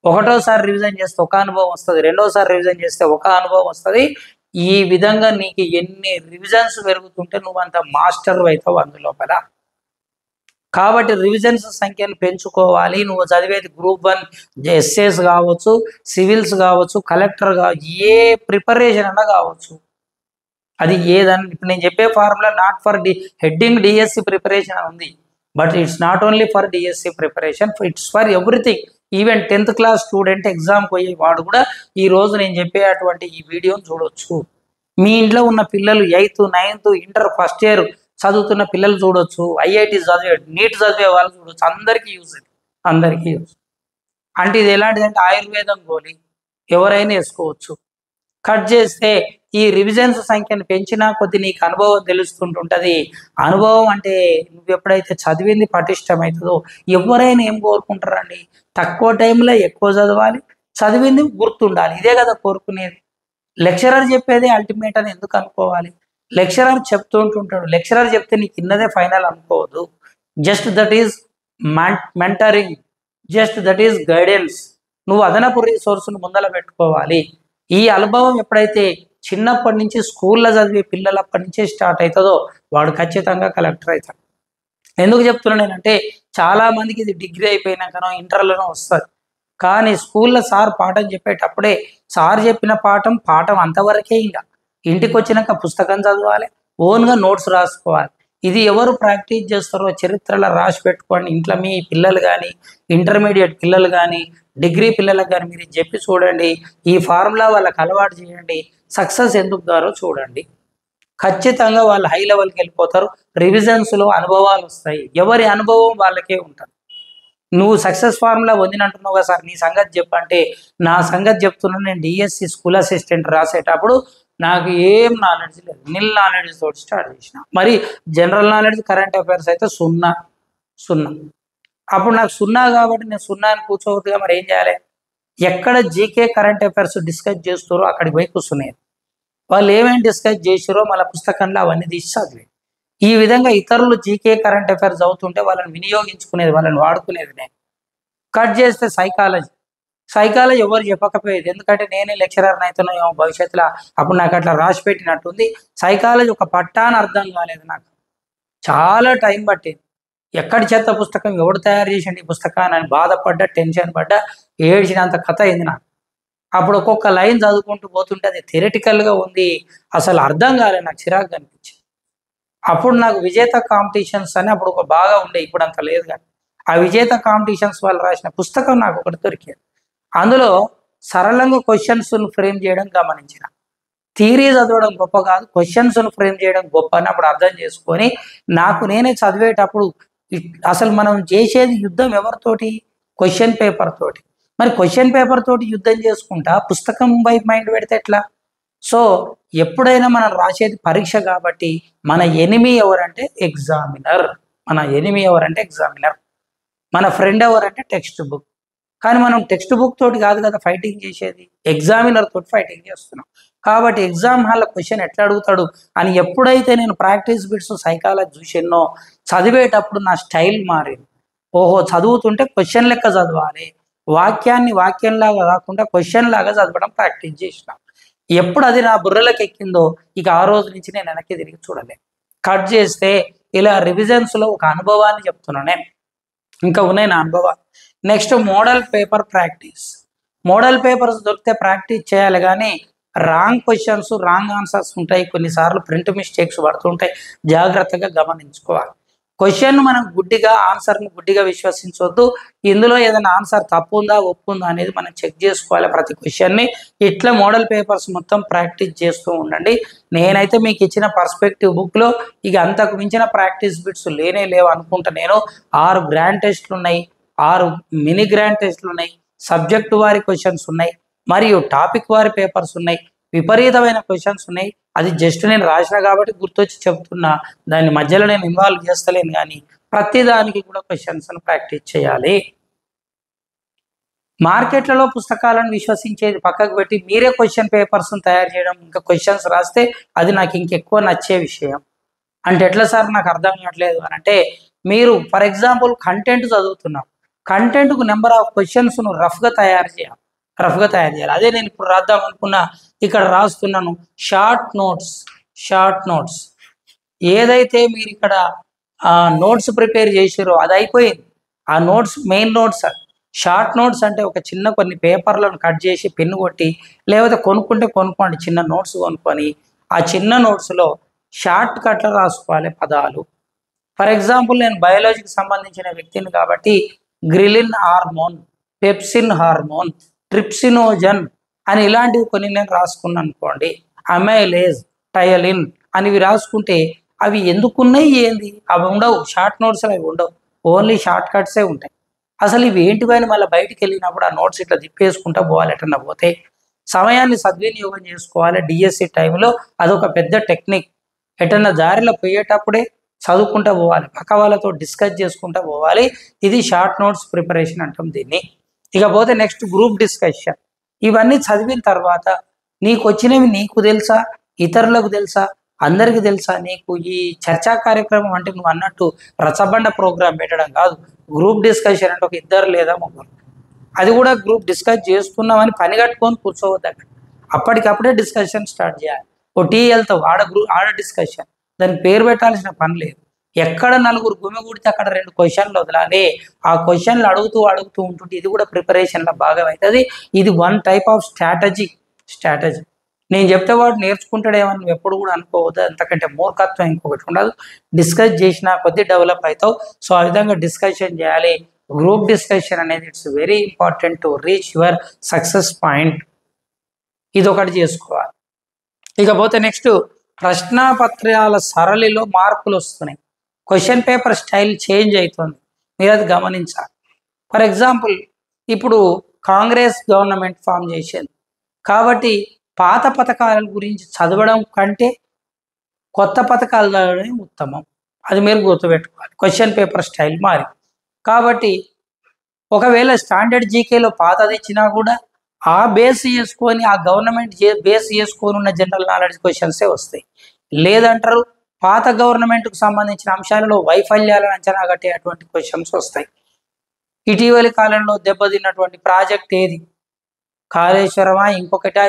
ఒకటోసారి రివిజన్ చేస్తే ఒక అనుభవం వస్తుంది, రెండోసారి రివిజన్ చేస్తే ఒక అనుభవం వస్తుంది. ఈ విధంగా నీకు ఎన్ని రివిజన్స్ పెరుగుతుంటే నువ్వు అంత మాస్టర్ అవుతావు అందులోపల. కాబట్టి రివిజన్స్ సంఖ్యను పెంచుకోవాలి. నువ్వు చదివేది గ్రూప్ 1 ఎస్ఏస్ కావచ్చు, సివిల్స్ కావచ్చు, కలెక్టర్ కావచ్చు, ఏ ప్రిపరేషన్ అన్నా కావచ్చు. అది ఏదని ఇప్పుడు నేను చెప్పే formula not for heading DSC preparation ఉంది, but it's not only for DSC preparation, it's for everything. Even 10th class student ఎగ్జామ్కి పోయే వాడు కూడా ఈరోజు నేను చెప్పే అటువంటి ఈ వీడియోని చూడొచ్చు. మీ ఇంట్లో ఉన్న పిల్లలు 8th, 9th, inter first year చదువుతున్న పిల్లలు చూడొచ్చు, ఐఐటి చదివే, నీట్ చదివే వాళ్ళు చూడొచ్చు. అందరికీ యూజ్. అంటే ఇది ఎలాంటిదంటే ఆయుర్వేదం గోళీ, ఎవరైనా వేసుకోవచ్చు. కట్ చేస్తే ఈ రివిజన్స్ సంఖ్యను పెంచినా కొద్ది నీకు అనుభవం తెలుస్తుంటుంటది. అనుభవం అంటే నువ్వు ఎప్పుడైతే చదివింది పటిష్టమవుతుందో ఎవరైనా ఏం కోరుకుంటారండి, తక్కువ టైంలో ఎక్కువ చదవాలి, చదివింది గుర్తుండాలి, ఇదే కదా కోరుకునేది. లెక్చరర్ చెప్పేది అల్టిమేట్ అని ఎందుకు అనుకోవాలి? లెక్చరర్ చెప్తూ ఉంటుంటాడు, లెక్చరర్ చెప్తే నీకు ఇన్నదే ఫైనల్ అనుకోవద్దు. Just that is mentoring, just that is guidance. నువ్వు అదనపు రిసోర్స్ను ముందల పెట్టుకోవాలి. ఈ అనుభవం ఎప్పుడైతే చిన్నప్పటి నుంచి స్కూల్లో చదివే పిల్లలప్పటి నుంచే స్టార్ట్ అవుతుందో వాడు ఖచ్చితంగా కలెక్టర్ అవుతాడు. ఎందుకు చెప్తున్నా నేనంటే చాలా మందికి ఇది డిగ్రీ అయిపోయినాకనో ఇంటర్లోనో వస్తుంది. కానీ స్కూల్లో సార్ పాఠం చెప్పేటప్పుడే సార్ చెప్పిన పాఠం అంతవరకే. ఇంకా ఇంటికి వచ్చినాక పుస్తకం చదవాలి, ఓన్గా నోట్స్ రాసుకోవాలి. ఇది ఎవరు ప్రాక్టీస్ చేస్తారో చరిత్రలో రాసి పెట్టుకోండి. ఇంట్లో మీ పిల్లలు కానీ, ఇంటర్మీడియట్ పిల్లలు కానీ, డిగ్రీ పిల్లలకు కానీ మీరు చెప్పి చూడండి. ఈ ఫార్ములా వాళ్ళకి అలవాటు చేయండి. సక్సెస్ ఎందుకు గారో చూడండి. ఖచ్చితంగా వాళ్ళు హై లెవెల్కి వెళ్ళిపోతారు. రివిజన్స్లో అనుభవాలు వస్తాయి. ఎవరి అనుభవం వాళ్ళకే ఉంటుంది. నువ్వు సక్సెస్ ఫార్ములా పొందినంటున్నావు కదా సార్, నీ సంగతి చెప్పంటే నా సంగతి చెప్తున్నాను. నేను డిఎస్సి స్కూల్ అసిస్టెంట్ రాసేటప్పుడు నాకు ఏం నాలెడ్జ్ లేదు, నిల్ నాలెడ్జ్ తోటి స్టార్ట్ చేసిన. మరి జనరల్ నాలెడ్జ్, కరెంట్ అఫైర్స్ అయితే సున్నా. అప్పుడు నాకు సున్నా కాబట్టి నేను సున్నా అని కూర్చోవద్దుగా. మరి ఏం చేయాలి? ఎక్కడ జీకే కరెంట్ అఫైర్స్ డిస్కస్ చేస్తారో అక్కడికి పోయి కూర్చునేది. వాళ్ళు ఏమేమి డిస్కస్ చేసారో మళ్ళీ పుస్తకంలో అవన్నీ తీసి చదివేది. ఈ విధంగా ఇతరులు జీకే కరెంట్ అఫైర్స్ అవుతుంటే వాళ్ళని వినియోగించుకునేది, వాళ్ళని వాడుకునేది. నేను కట్ చేస్తే సైకాలజీ ఎవరు చెప్పకపోయేది. ఎందుకంటే నేనే లెక్చరర్ని అవుతున్నాయో భవిష్యత్తులో, అప్పుడు నాకు అట్లా రాసి పెట్టినట్టుంది. సైకాలజీ ఒక పట్టాన్ని అర్థం కాలేదు నాకు, చాలా టైం పట్టేది. ఎక్కడి చెత్త పుస్తకం, ఎవడు తయారు చేసిండి ఈ పుస్తకాన్ని అని బాధపడ్డా, టెన్షన్ పడ్డా, ఏడ్చినంత కథ అయింది నాకు. అప్పుడు ఒక్కొక్క లైన్ చదువుకుంటూ పోతుంటే అది థియరిటికల్గా ఉంది, అసలు అర్థం కాలేదు, నాకు చిరాకు కనిపించింది. అప్పుడు నాకు విజేత కాంపిటీషన్స్ అని అప్పుడు ఒక బాగా ఉండే, ఇప్పుడు అంత లేదు. కానీ ఆ విజేత కాంపిటీషన్స్ వాళ్ళు రాసిన పుస్తకం నాకు ఒకటి దొరికేది. అందులో సరళంగా క్వశ్చన్స్ను ఫ్రేమ్ చేయడం గమనించిన. థియరీ చదవడం గొప్ప కాదు, క్వశ్చన్స్ను ఫ్రేమ్ చేయడం గొప్ప అని అప్పుడు అర్థం చేసుకొని నాకు నేనే చదివేటప్పుడు అసలు మనం చేసేది యుద్ధం ఎవరితోటి? క్వశ్చన్ పేపర్ తోటి. మరి క్వశ్చన్ పేపర్ తోటి యుద్ధం చేసుకుంటా పుస్తకం వైపు మైండ్ పెడితే ఎట్లా? సో ఎప్పుడైనా మనం రాసేది పరీక్ష కాబట్టి మన ఎనిమీ ఎవరంటే ఎగ్జామినర్. మన ఫ్రెండ్ ఎవరంటే టెక్స్ట్ బుక్. కానీ మనం టెక్స్ట్ బుక్ తోటి కాదు కదా ఫైటింగ్ చేసేది, ఎగ్జామినర్ తోటి ఫైటింగ్ చేస్తున్నాం. కాబట్టి ఎగ్జామ్ హాల్లో క్వశ్చన్ ఎట్లా అడుగుతాడు అని ఎప్పుడైతే నేను ప్రాక్టీస్ బిట్స్ సైకాలజీ చూసినో చదివేటప్పుడు నా స్టైల్ మారింది. ఓహో, చదువుతుంటే క్వశ్చన్ లెక్క చదవాలి, వాక్యాన్ని వాక్యంలాగా కాకుండా క్వశ్చన్ లాగా చదవడం ప్రాక్టీస్ చేసిన. ఎప్పుడు అది నా బుర్రలకు ఎక్కిందో ఇక ఆ రోజు నుంచి నేను వెనక్కి తిరిగి చూడలే. కట్ చేస్తే ఇలా రివిజన్స్లో ఒక అనుభవాన్ని చెప్తున్నాను నేను, ఇంకా ఉన్నాయి నా అనుభవాలు. Next model paper practice. Model papers దొరికితే ప్రాక్టీస్ చేయాలి, కానీ రాంగ్ క్వశ్చన్స్, రాంగ్ ఆన్సర్స్ ఉంటాయి. కొన్నిసార్లు ప్రింట్ మిస్టేక్స్ పడుతుంటాయి, జాగ్రత్తగా గమనించుకోవాలి. క్వశ్చన్ మనం గుడ్డిగా, ఆన్సర్ని గుడ్డిగా విశ్వసించవద్దు. ఇందులో ఏదైనా ఆన్సర్ తప్పు ఉందా ఒప్పు ఉందా అనేది మనం చెక్ చేసుకోవాలి ప్రతి క్వశ్చన్ని. ఇట్లా మోడల్ పేపర్స్ మొత్తం ప్రాక్టీస్ చేస్తూ ఉండండి. నేనైతే మీకు ఇచ్చిన పర్స్పెక్టివ్ బుక్లో ఇక అంతకు మించిన ప్రాక్టీస్ బిట్స్ లేవు అనుకుంటా. నేను 6 గ్రాండ్ టెస్ట్లు ఉన్నాయి, 6 మినీ గ్రాండ్ టెస్ట్లు ఉన్నాయి, సబ్జెక్టు వారి క్వశ్చన్స్ ఉన్నాయి, మరియు టాపిక్ వారి పేపర్స్ ఉన్నాయి, విపరీతమైన క్వశ్చన్స్ ఉన్నాయి. అది జస్ట్ నేను రాసిన కాబట్టి గుర్తొచ్చి చెప్తున్నా, దాని మధ్యలో నేను ఇన్వాల్వ్ చేస్తలేను. కానీ ప్రతి దానికి కూడా క్వశ్చన్స్ను ప్రాక్టీస్ చేయాలి. మార్కెట్లలో పుస్తకాలను విశ్వసించేది పక్కకు పెట్టి మీరే క్వశ్చన్ పేపర్స్ను తయారు చేయడం, ఇంకా క్వశ్చన్స్ రాస్తే అది నాకు ఇంకెక్కువ నచ్చే విషయం. అంటే ఎట్లా సార్ నాకు అర్థం కావట్లేదు అని అంటే, మీరు ఫర్ ఎగ్జాంపుల్ కంటెంట్ చదువుతున్నాం, కంటెంట్కు నెంబర్ ఆఫ్ క్వశ్చన్స్ను రఫ్గా తయారు చేయాలి. అదే నేను ఇప్పుడు రాద్దాం అనుకున్నా, ఇక్కడ రాస్తున్నాను. షార్ట్ నోట్స్ ఏదైతే మీరు ఇక్కడ నోట్స్ ప్రిపేర్ చేసారో అది అయిపోయింది. ఆ notes main notes. Short notes అంటే ఒక చిన్న కొన్ని పేపర్లను కట్ చేసి పెన్ను కొట్టి, లేకపోతే కొనుక్కోండి, చిన్న నోట్స్ కొనుక్కొని ఆ చిన్న నోట్స్లో షార్ట్ కట్లు రాసుకోవాలి పదాలు. ఫర్ ఎగ్జాంపుల్ నేను బయాలజీకి సంబంధించిన వ్యక్తిని కాబట్టి ghrelin hormone, pepsin hormone, trypsinogen అని ఇలాంటివి కొన్ని నేను రాసుకున్నాను అనుకోండి. అమైలేజ్, టయలిన్ అనేవి రాసుకుంటే అవి ఎందుకున్నాయి ఏంది, అవి ఉండవు. షార్ట్ నోట్స్లో అవి ఉండవు, ఓన్లీ షార్ట్ కట్సే ఉంటాయి. అసలు ఇవి ఏంటివి అని మళ్ళీ బయటికి వెళ్ళినప్పుడు ఆ నోట్స్ ఇట్లా తిప్పేసుకుంటా పోవాలి. ఎటన్నా పోతే సమయాన్ని సద్వినియోగం చేసుకోవాలి. డిఎస్సి టైంలో అదొక పెద్ద టెక్నిక్. ఎటన్నా దారిలో పోయేటప్పుడే చదువుకుంటూ పోవాలి, పక్క వాళ్ళతో డిస్కస్ చేసుకుంటూ పోవాలి. ఇది షార్ట్ నోట్స్ ప్రిపరేషన్ అంటాం దీన్ని. ఇకపోతే నెక్స్ట్ గ్రూప్ డిస్కషన్. ఇవన్నీ చదివిన తర్వాత నీకు వచ్చినవి నీకు తెలుసా, ఇతరులకు తెలుసా, అందరికి తెలుసా? నీకు ఈ చర్చా కార్యక్రమం అంటే నువ్వు అన్నట్టు రచబండ ప్రోగ్రాం పెట్టడం కాదు. గ్రూప్ డిస్కషన్ అంటే ఒక ఇద్దరు లేదా ముగ్గురు, అది కూడా గ్రూప్ డిస్కస్ చేస్తున్నామని పని కట్టుకొని కూర్చోవద్దు. అప్పటికప్పుడే డిస్కషన్ స్టార్ట్ చేయాలి. ఓ టీఎల్తో ఆడ డిస్కషన్, దానికి పేరు పెట్టాల్సిన పని లేదు. ఎక్కడ నలుగురు గుమిగూడితే అక్కడ 2 క్వశ్చన్లు వదలాలి. ఆ క్వశ్చన్లు అడుగుతూ ఉంటుంటే ఇది కూడా ప్రిపరేషన్లో భాగం అవుతుంది. ఇది వన్ టైప్ ఆఫ్ స్ట్రాటజీ. నేను చెప్తే వాడు నేర్చుకుంటాడేమని నువ్వు ఎప్పుడు కూడా అనుకోవద్దు. అంతకంటే మూర్ఖత్వం ఇంకొకటి ఉండదు. డిస్కస్ చేసినా కొద్ది డెవలప్ అవుతావు. సో ఆ విధంగా డిస్కషన్ చేయాలి. గ్రూప్ డిస్కషన్ అనేది it's very important to reach your success point. ఇది ఒకటి చేసుకోవాలి. ఇకపోతే నెక్స్ట్ ప్రశ్నాపత్రాల సరళిలో మార్పులు వస్తున్నాయి. క్వశ్చన్ పేపర్ స్టైల్ చేంజ్ అవుతుంది, మీరు అది గమనించాలి. ఫర్ ఎగ్జాంపుల్, ఇప్పుడు కాంగ్రెస్ గవర్నమెంట్ ఫామ్ చేసింది కాబట్టి పాత పథకాల గురించి చదవడం కంటే కొత్త పథకాలు చదవడం ఉత్తమం. అది మీరు గుర్తుపెట్టుకోవాలి. క్వశ్చన్ పేపర్ స్టైల్ మారి కాబట్టి ఒకవేళ స్టాండర్డ్ జీకేలో పాతది ఇచ్చినా కూడా ఆ బేస్ చేసుకొని, ఆ గవర్నమెంట్ బేస్ చేసుకొని ఉన్న జనరల్ నాలెడ్జ్ క్వశ్చన్సే వస్తాయి. లేదంటారు పాత గవర్నమెంట్కు సంబంధించిన అంశాలలో వైఫల్యాలను అంచనా కట్టేటువంటి క్వశ్చన్స్ వస్తాయి. ఇటీవలి కాలంలో దెబ్బతిన్నటువంటి ప్రాజెక్ట్ ఏది, కాళేశ్వరమా, ఇంకొకటి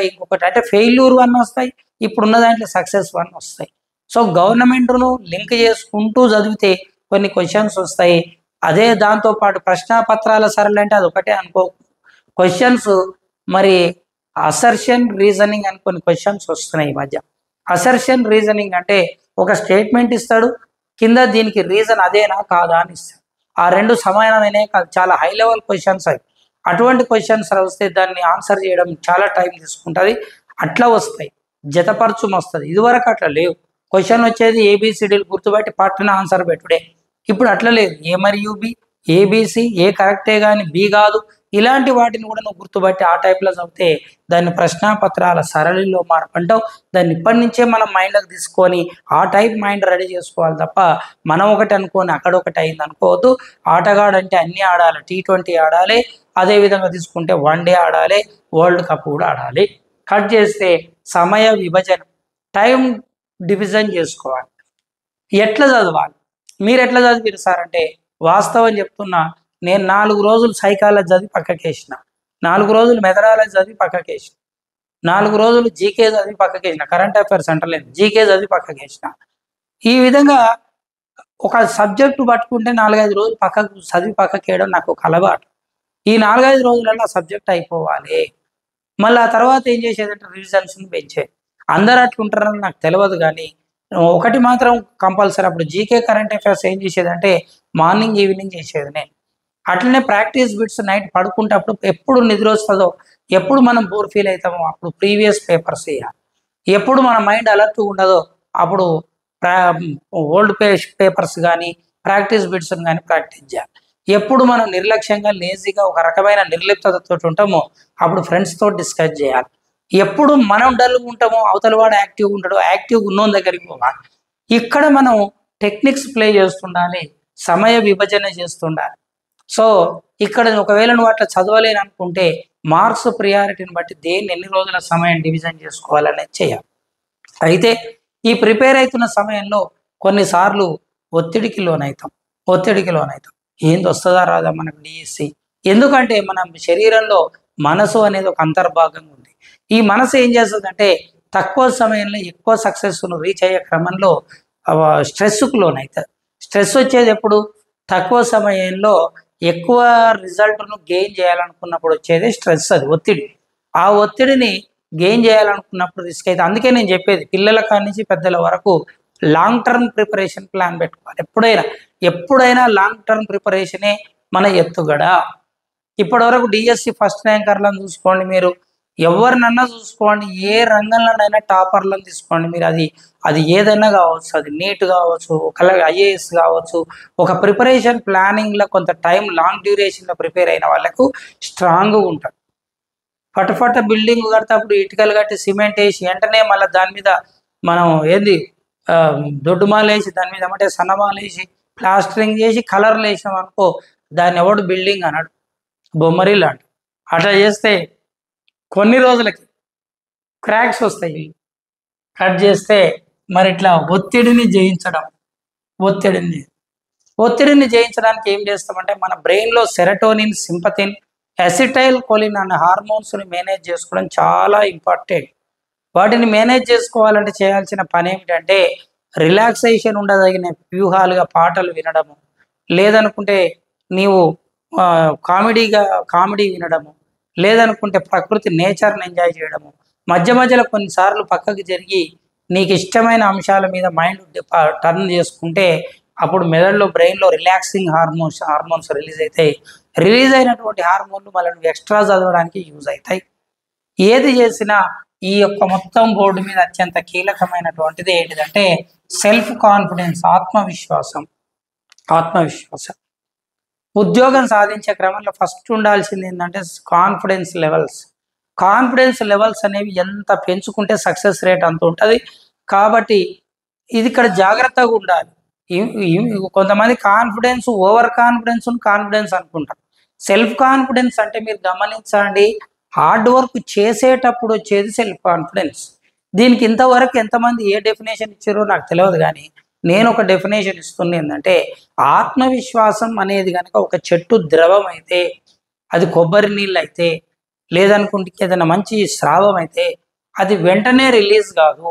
అంటే ఫెయిల్యూర్ 1 వస్తాయి, ఇప్పుడున్న దాంట్లో సక్సెస్ 1 వస్తాయి. సో గవర్నమెంట్ను లింక్ చేసుకుంటూ చదివితే కొన్ని క్వశ్చన్స్ వస్తాయి. అదే దాంతోపాటు ప్రశ్నాపత్రాల సరళి అంటే అది ఒకటే అనుకో. క్వశ్చన్స్ మరి అసర్షన్ రీజనింగ్ అని కొన్ని క్వశ్చన్స్ వస్తున్నాయి ఈ మధ్య. అసర్షన్ రీజనింగ్ అంటే ఒక స్టేట్మెంట్ ఇస్తాడు, కింద దీనికి రీజన్ అదేనా కాదా అని ఇస్తాడు. ఆ 2 సమానమైనవి కాదు, చాలా హై లెవెల్ క్వశ్చన్స్ అవి. అటువంటి క్వశ్చన్స్ వస్తే దాన్ని ఆన్సర్ చేయడం చాలా టైం తీసుకుంటుంది. అట్లా వస్తాయి, జతపరచం వస్తుంది. ఇదివరకు అట్లా లేవు. క్వశ్చన్ వచ్చేది ఏబిసిడీలు గుర్తుబట్టి పట్టిన ఆన్సర్ పెట్టుడే. ఇప్పుడు అట్లా లేదు. ఏ మరియు బి, ఏబిసి, ఏ కరెక్టే కానీ బి కాదు, ఇలాంటి వాటిని కూడా నువ్వు గుర్తుబట్టి ఆ టైప్లో చదివితే దాన్ని ప్రశ్నాపత్రాల సరళిలో మార్పంటావు. దాన్ని ఇప్పటి నుంచే మనం మైండ్లోకి తీసుకొని ఆ టైప్ మైండ్ రెడీ చేసుకోవాలి తప్ప మనం ఒకటి అనుకొని అక్కడ ఒకటి అయింది అనుకోవద్దు. ఆటగాడంటే అన్నీ ఆడాలి, T20 ఆడాలి, అదేవిధంగా తీసుకుంటే 1 డే ఆడాలి, వరల్డ్ కప్ కూడా ఆడాలి. కట్ చేస్తే సమయ విభజన, టైం డివిజన్ చేసుకోవాలి. ఎట్లా చదవాలి, మీరు ఎట్లా చదివారు సార్ అంటే వాస్తవం చెప్తున్నా, నేను 4 రోజులు సైకాలజీ చదివి పక్కకేసిన, 4 రోజులు మెథడాలజీ చదివి పక్కకేసిన, 4 రోజులు జీకే చదివి పక్కకేసిన, కరెంట్ అఫైర్స్ అంటలేదు, జీకే చదివి పక్కకేసిన. ఈ విధంగా ఒక సబ్జెక్టు పట్టుకుంటే 4-5 రోజులు పక్కకు చదివి పక్కకేయడం నాకు ఒక అలవాటు. ఈ 4-5 రోజులలో సబ్జెక్ట్ అయిపోవాలి. మళ్ళీ ఆ తర్వాత ఏం చేసేదంటే రివిజన్స్ని పెంచేది. అందరు అట్లుంటారని నాకు తెలియదు, కానీ ఒకటి మాత్రం కంపల్సరీ, అప్పుడు జీకే కరెంట్ అఫైర్స్ ఏం చేసేదంటే మార్నింగ్ ఈవినింగ్ చేసేది నేను. అట్లనే ప్రాక్టీస్ బిట్స్ నైట్ పడుకుంటప్పుడు ఎప్పుడు నిద్ర వస్తుందో, ఎప్పుడు మనం బోర్ ఫీల్ అవుతామో అప్పుడు ప్రీవియస్ పేపర్స్ వేయాలి. ఎప్పుడు మన మైండ్ అలర్ట్ ఉండదో అప్పుడు ఓల్డ్ పేపర్స్ కానీ ప్రాక్టీస్ బిట్స్ కానీ ప్రాక్టీస్ చేయాలి. ఎప్పుడు మనం నిర్లక్ష్యంగా లేజీగా ఒక రకమైన నిర్లిప్తతో ఉంటామో అప్పుడు ఫ్రెండ్స్తో డిస్కస్ చేయాలి. ఎప్పుడు మనం డల్గా ఉంటామో అవతల వాడు యాక్టివ్గా ఉంటాడో యాక్టివ్గా ఉన్న దగ్గరికి పోవాలి. ఇక్కడ మనం టెక్నిక్స్ ప్లే చేస్తుండాలి, సమయ విభజన చేస్తుండాలి. సో ఇక్కడ ఒకవేళ నువ్వు అట్లా చదవలేని అనుకుంటే మార్క్స్ ప్రియారిటీని బట్టి దేన్ని ఎన్ని రోజుల సమయం డివిజన్ చేసుకోవాలనేది చేయాలి. అయితే ఈ ప్రిపేర్ అవుతున్న సమయంలో కొన్నిసార్లు ఒత్తిడికి లోనవుతాం. ఏంది వస్తుందా రాదా మనకు డిఎస్సి? ఎందుకంటే మన శరీరంలో మనసు అనేది ఒక అంతర్భాగంగా ఉంది. ఈ మనసు ఏం చేస్తుందంటే తక్కువ సమయంలో ఎక్కువ సక్సెస్ను రీచ్ అయ్యే క్రమంలో స్ట్రెస్కు లోనవుతుంది. స్ట్రెస్ వచ్చేది ఎప్పుడు? తక్కువ సమయంలో ఎక్కువ రిజల్ట్ను గెయిన్ చేయాలనుకున్నప్పుడు వచ్చేది స్ట్రెస్, అది ఒత్తిడి. ఆ ఒత్తిడిని గెయిన్ చేయాలనుకున్నప్పుడు రిస్క్ అయితే. అందుకే నేను చెప్పేది పిల్లల కాడి నుంచి పెద్దల వరకు లాంగ్ టర్మ్ ప్రిపరేషన్ ప్లాన్ పెట్టుకోవాలి. ఎప్పుడైనా లాంగ్ టర్మ్ ప్రిపరేషనే మన ఎత్తుగడ. ఇప్పటి వరకు డిఎస్సి ఫస్ట్ ర్యాంకర్లను చూసుకోండి, మీరు ఎవరినన్నా చూసుకోండి, ఏ రంగంలోనైనా టాపర్లను తీసుకోండి మీరు, అది అది ఏదైనా కావచ్చు, అది నీట్ కావచ్చు, ఒకవేళ ఐఏఎస్ కావచ్చు, ఒక ప్రిపరేషన్ ప్లానింగ్లో కొంత టైం లాంగ్ డ్యూరేషన్లో ప్రిపేర్ అయిన వాళ్ళకు స్ట్రాంగ్గా ఉంటారు. ఫటఫట బిల్డింగ్ కడతాప్పుడు ఇటుకలు కట్టి సిమెంట్ వేసి వెంటనే మళ్ళీ దాని మీద మనం ఏంది దొడ్డుమాలు వేసి దాని మీద ఏమంటే సన్నమాలు వేసి ప్లాస్టరింగ్ చేసి కలర్లు వేసాం అనుకో, దాన్ని ఎవడు బిల్డింగ్ అన్నాడు, బొమ్మరిల్లు అంట. అట్లా చేస్తే కొన్ని రోజులకి క్రాక్స్ వస్తాయి. కట్ చేస్తే మరి ఇట్లా ఒత్తిడిని జయించడం, ఒత్తిడిని జయించడానికి ఏం చేస్తామంటే మన బ్రెయిన్లో సెరటోనిన్, సింపథిన్, అసిటైల్ కోలిన్ అనే హార్మోన్స్ని మేనేజ్ చేసుకోవడం చాలా ఇంపార్టెంట్. వాటిని మేనేజ్ చేసుకోవాలంటే చేయాల్సిన పని ఏమిటంటే రిలాక్సేషన్ ఉండదగిన వ్యూహాలుగా పాటలు వినడము, లేదనుకుంటే నీవు కామెడీ వినడము, లేదనుకుంటే ప్రకృతి నేచర్ని ఎంజాయ్ చేయడము, మధ్య మధ్యలో కొన్నిసార్లు పక్కకి జరిగి నీకు ఇష్టమైన అంశాల మీద మైండ్ టర్న్ చేసుకుంటే అప్పుడు మెదడులో బ్రెయిన్లో రిలాక్సింగ్ హార్మోన్స్ రిలీజ్ అవుతాయి. రిలీజ్ అయినటువంటి హార్మోన్లు మళ్ళీ ఎక్స్ట్రా చదవడానికి యూజ్ అవుతాయి. ఏది చేసినా ఈ యొక్క మొత్తం బోర్డు మీద అత్యంత కీలకమైనటువంటిది ఏంటిదంటే సెల్ఫ్ కాన్ఫిడెన్స్, ఆత్మవిశ్వాసం. ఉద్యోగం సాధించే క్రమంలో ఫస్ట్ ఉండాల్సింది ఏంటంటే కాన్ఫిడెన్స్ లెవెల్స్ అనేవి ఎంత పెంచుకుంటే సక్సెస్ రేట్ అంత ఉంటుంది. కాబట్టి ఇది ఇక్కడ జాగ్రత్తగా ఉండాలి. కొంతమంది ఓవర్ కాన్ఫిడెన్స్ అనుకుంటారు. సెల్ఫ్ కాన్ఫిడెన్స్ అంటే మీరు గమనించండి, హార్డ్ వర్క్ చేసేటప్పుడు వచ్చేది సెల్ఫ్ కాన్ఫిడెన్స్. దీనికి ఇంతవరకు ఎంతమంది ఏ డెఫినేషన్ ఇచ్చారో నాకు తెలియదు, కానీ నేను ఒక డెఫినేషన్ ఇస్తుంది ఏంటంటే ఆత్మవిశ్వాసం అనేది కనుక ఒక చెట్టు ద్రవం అయితే, అది కొబ్బరి నీళ్ళు అయితే, లేదనుకుంటే ఏదైనా మంచి స్రావం అయితే అది వెంటనే రిలీజ్ కాదు,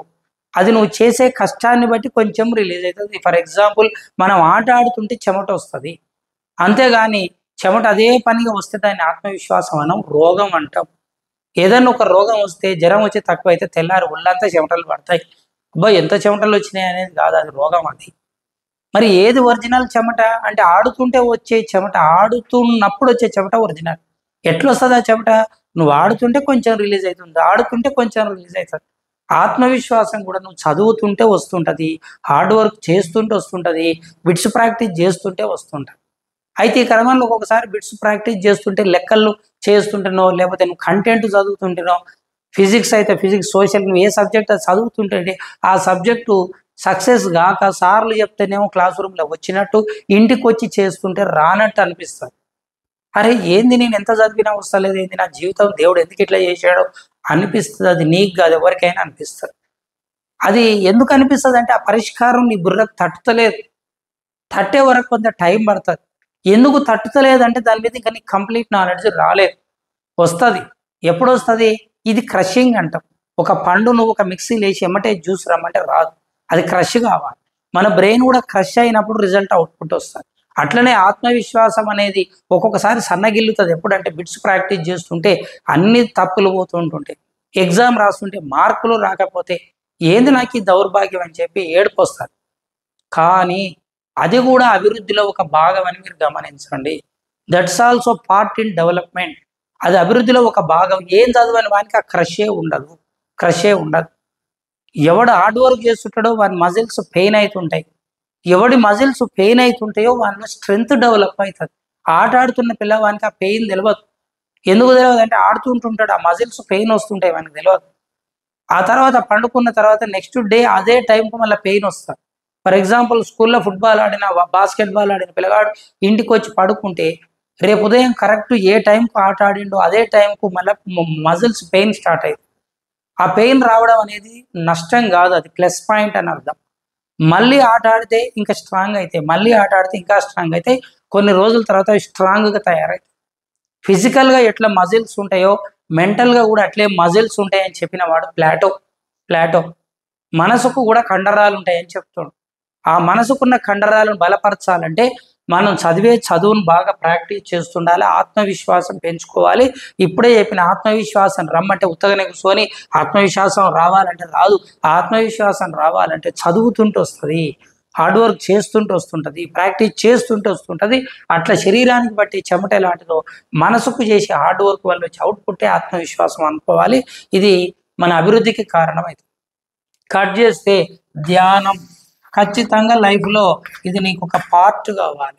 అది నువ్వు చేసే కష్టాన్ని బట్టి కొంచెం రిలీజ్ అవుతుంది. ఫర్ ఎగ్జాంపుల్ మనం ఆట ఆడుతుంటే చెమట వస్తుంది, అంతేగాని చెమట అదే పనిగా వస్తే దాన్ని ఆత్మవిశ్వాసం అనం, రోగం అంటాం. ఏదన్నా ఒక రోగం వస్తే, జ్వరం వచ్చి తక్కువ అయితే తెల్లారి ఒళ్ళంతా చెమటలు పడతాయి, ఎంత చెమటలు వచ్చినాయి అనేది కాదు, అది రోగం. అది మరి ఏది ఒరిజినల్ చెమట అంటే ఆడుతుంటే వచ్చే చెమట, ఆడుతున్నప్పుడు వచ్చే చెమట ఒరిజినల్. ఎట్లా వస్తుంది ఆ చెమట? నువ్వు ఆడుతుంటే కొంచెం రిలీజ్ అవుతుంది, ఆత్మవిశ్వాసం కూడా నువ్వు చదువుతుంటే వస్తుంటుంది, హార్డ్ వర్క్ చేస్తుంటే వస్తుంటుంది, బిట్స్ ప్రాక్టీస్ చేస్తుంటే వస్తుంటుంది. అయితే ఈ క్రమంలో ఒక్కొక్కసారి బిట్స్ ప్రాక్టీస్ చేస్తుంటే, లెక్కలు చేస్తుంటేనో, లేకపోతే నువ్వు కంటెంట్ చదువుతుంటేనో, ఫిజిక్స్ అయితే ఫిజిక్స్, సోషల్ నువ్వు ఏ సబ్జెక్ట్ చదువుతుంటే ఆ సబ్జెక్టు సక్సెస్ కాక సార్లు చెప్తేనేమో క్లాస్ రూమ్లో వచ్చినట్టు, ఇంటికి వచ్చి చేస్తుంటే రానట్టు అనిపిస్తుంది. అరే ఏంది నేను ఎంత చదివినా వస్తలేదు, ఏంది నా జీవితం దేవుడు ఎందుకు ఇట్లా చేశాడో అనిపిస్తుంది. అది నీకు కాదు, ఎవరికైనా అనిపిస్తుంది. అది ఎందుకు అనిపిస్తుంది అంటే ఆ పరిష్కారం నీ బుర్రకు తట్టుతలేదు, తట్టే వరకు కొంత టైం పడుతుంది. ఎందుకు తట్టుతలేదంటే దాని మీద ఇంకా నీకు కంప్లీట్ నాలెడ్జ్ రాలేదు. వస్తుంది, ఎప్పుడు వస్తుంది? ఇది క్రషింగ్ అంటాం. ఒక పండు నువ్వు ఒక మిక్సీలో వేసి ఎమ్మటే జ్యూస్ రమ్మంటే రాదు, అది క్రష్ కావాలి. మన బ్రెయిన్ కూడా క్రష్ అయినప్పుడు రిజల్ట్ అవుట్పుట్ వస్తుంది. అట్లనే ఆత్మవిశ్వాసం అనేది ఒక్కొక్కసారి సన్నగిల్లుతుంది. ఎప్పుడంటే బిట్స్ ప్రాక్టీస్ చేస్తుంటే అన్ని తప్పులు పోతూ ఉంటుంటాయి, ఎగ్జామ్ రాస్తుంటే మార్కులు రాకపోతే ఏంది నాకు ఈ దౌర్భాగ్యం అని చెప్పి ఏడుపు వస్తుంది. కానీ అది కూడా అభివృద్ధిలో ఒక భాగం అని మీరు గమనించండి. That's also part in development. అది అభివృద్ధిలో ఒక భాగం. ఏం చదవని వానికి ఆ క్రషే ఉండదు. ఎవడు హార్డ్ వర్క్ చేస్తుంటాడో వాని మజిల్స్ పెయిన్ అవుతుంటాయి, ఎవడి మజిల్స్ పెయిన్ అవుతుంటాయో వానిలో స్ట్రెంగ్త్ డెవలప్ అవుతుంది. ఆట ఆడుతున్న పిల్లవానికి ఆ పెయిన్ తెలియదు. ఎందుకు తెలియదు అంటే ఆడుతుంటుంటాడు, ఆ మజిల్స్ పెయిన్ వస్తుంటాయి వానికి తెలియదు. ఆ తర్వాత పండుకున్న తర్వాత నెక్స్ట్ డే అదే టైంకు మళ్ళీ పెయిన్ వస్తుంది. ఫర్ ఎగ్జాంపుల్ స్కూల్లో ఫుట్బాల్ ఆడిన, బాస్కెట్బాల్ ఆడిన పిల్లగాడు ఇంటికి వచ్చి పడుకుంటే రేపు ఉదయం కరెక్ట్ ఏ టైంకు ఆట ఆడిండో అదే టైంకు మళ్ళీ మజిల్స్ పెయిన్ స్టార్ట్ అయింది. ఆ పెయిన్ రావడం అనేది నష్టం కాదు, అది ప్లస్ పాయింట్ అని అర్థం. మళ్ళీ ఆట ఆడితే ఇంకా స్ట్రాంగ్ అయితే, కొన్ని రోజుల తర్వాత స్ట్రాంగ్గా తయారైతే ఫిజికల్గా ఎట్లా మజిల్స్ ఉంటాయో మెంటల్గా కూడా అట్లే మజిల్స్ ఉంటాయని చెప్పిన వాడు ప్లాటో. మనసుకు కూడా కండరాలు ఉంటాయని చెప్తాడు. ఆ మనసుకున్న కండరాలను బలపరచాలంటే మనం చదువును బాగా ప్రాక్టీస్ చేస్తుండాలి, ఆత్మవిశ్వాసం పెంచుకోవాలి. ఇప్పుడే చెప్పిన ఆత్మవిశ్వాసం రమ్మంటే ఉత్తగానే కూర్చొని ఆత్మవిశ్వాసం రావాలంటే రాదు. ఆత్మవిశ్వాసం రావాలంటే చదువుతుంటూ వస్తుంది. హార్డ్ వర్క్ చేస్తుంటూ వస్తుంటుంది, ప్రాక్టీస్ చేస్తుంటూ వస్తుంటుంది. అట్లా శరీరానికి బట్టి చెమట ఎలాంటిదో మనసుకు చేసే హార్డ్ వర్క్ వల్ల వచ్చే అవుట్పుట్టే ఆత్మవిశ్వాసం అనుకోవాలి. ఇది మన అభివృద్ధికి కారణమైంది. కట్ చేస్తే ధ్యానం ఖచ్చితంగా లైఫ్లో ఇది నీకు ఒక పార్ట్ కావాలి.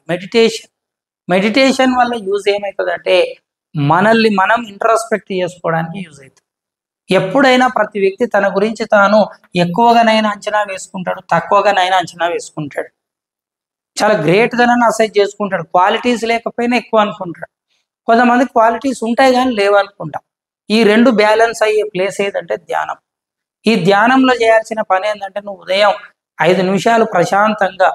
మెడిటేషన్ వల్ల యూజ్ ఏమవుతుందంటే మనల్ని మనం ఇంట్రాస్పెక్ట్ చేసుకోవడానికి యూజ్ అవుతుంది. ఎప్పుడైనా ప్రతి వ్యక్తి తన గురించి తాను ఎక్కువగానైనా అంచనా వేసుకుంటాడు, తక్కువగానైనా అంచనా వేసుకుంటాడు. చాలా గ్రేట్గానైనా అసైజ్ చేసుకుంటాడు. క్వాలిటీస్ లేకపోయినా ఎక్కువ అనుకుంటాడు. కొంతమంది క్వాలిటీస్ ఉంటాయి కానీ లేవనుకుంటాం. ఈ రెండు బ్యాలెన్స్ అయ్యే ప్లేస్ ఏదంటే ధ్యానం. ఈ ధ్యానంలో చేయాల్సిన పని ఏంటంటే నువ్వు ఉదయం 5 నిమిషాలు ప్రశాంతంగా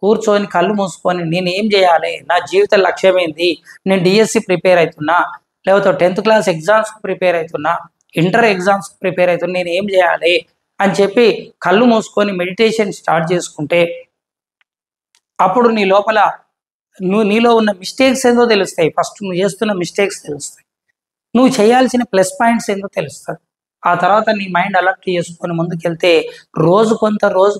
కూర్చొని కళ్ళు మూసుకొని నేను ఏం చేయాలి, నా జీవిత లక్ష్యం ఏంది, నేను డిఎస్సి ప్రిపేర్ అవుతున్నా, లేకపోతే 10th క్లాస్ ఎగ్జామ్స్కి ప్రిపేర్ అవుతున్నా, ఇంటర్ ఎగ్జామ్స్కి ప్రిపేర్ అవుతున్నా, నేను ఏం చేయాలి అని చెప్పి కళ్ళు మూసుకొని మెడిటేషన్ స్టార్ట్ చేసుకుంటే అప్పుడు నీ లోపల నీలో ఉన్న మిస్టేక్స్ ఏందో తెలుస్తాయి. ఫస్ట్ నువ్వు చేస్తున్న మిస్టేక్స్ తెలుస్తాయి, నువ్వు చేయాల్సిన ప్లస్ పాయింట్స్ ఏందో తెలుస్తుంది. ఆ తర్వాత నీ మైండ్ అలర్ట్ చేసుకొని ముందుకెళ్తే రోజు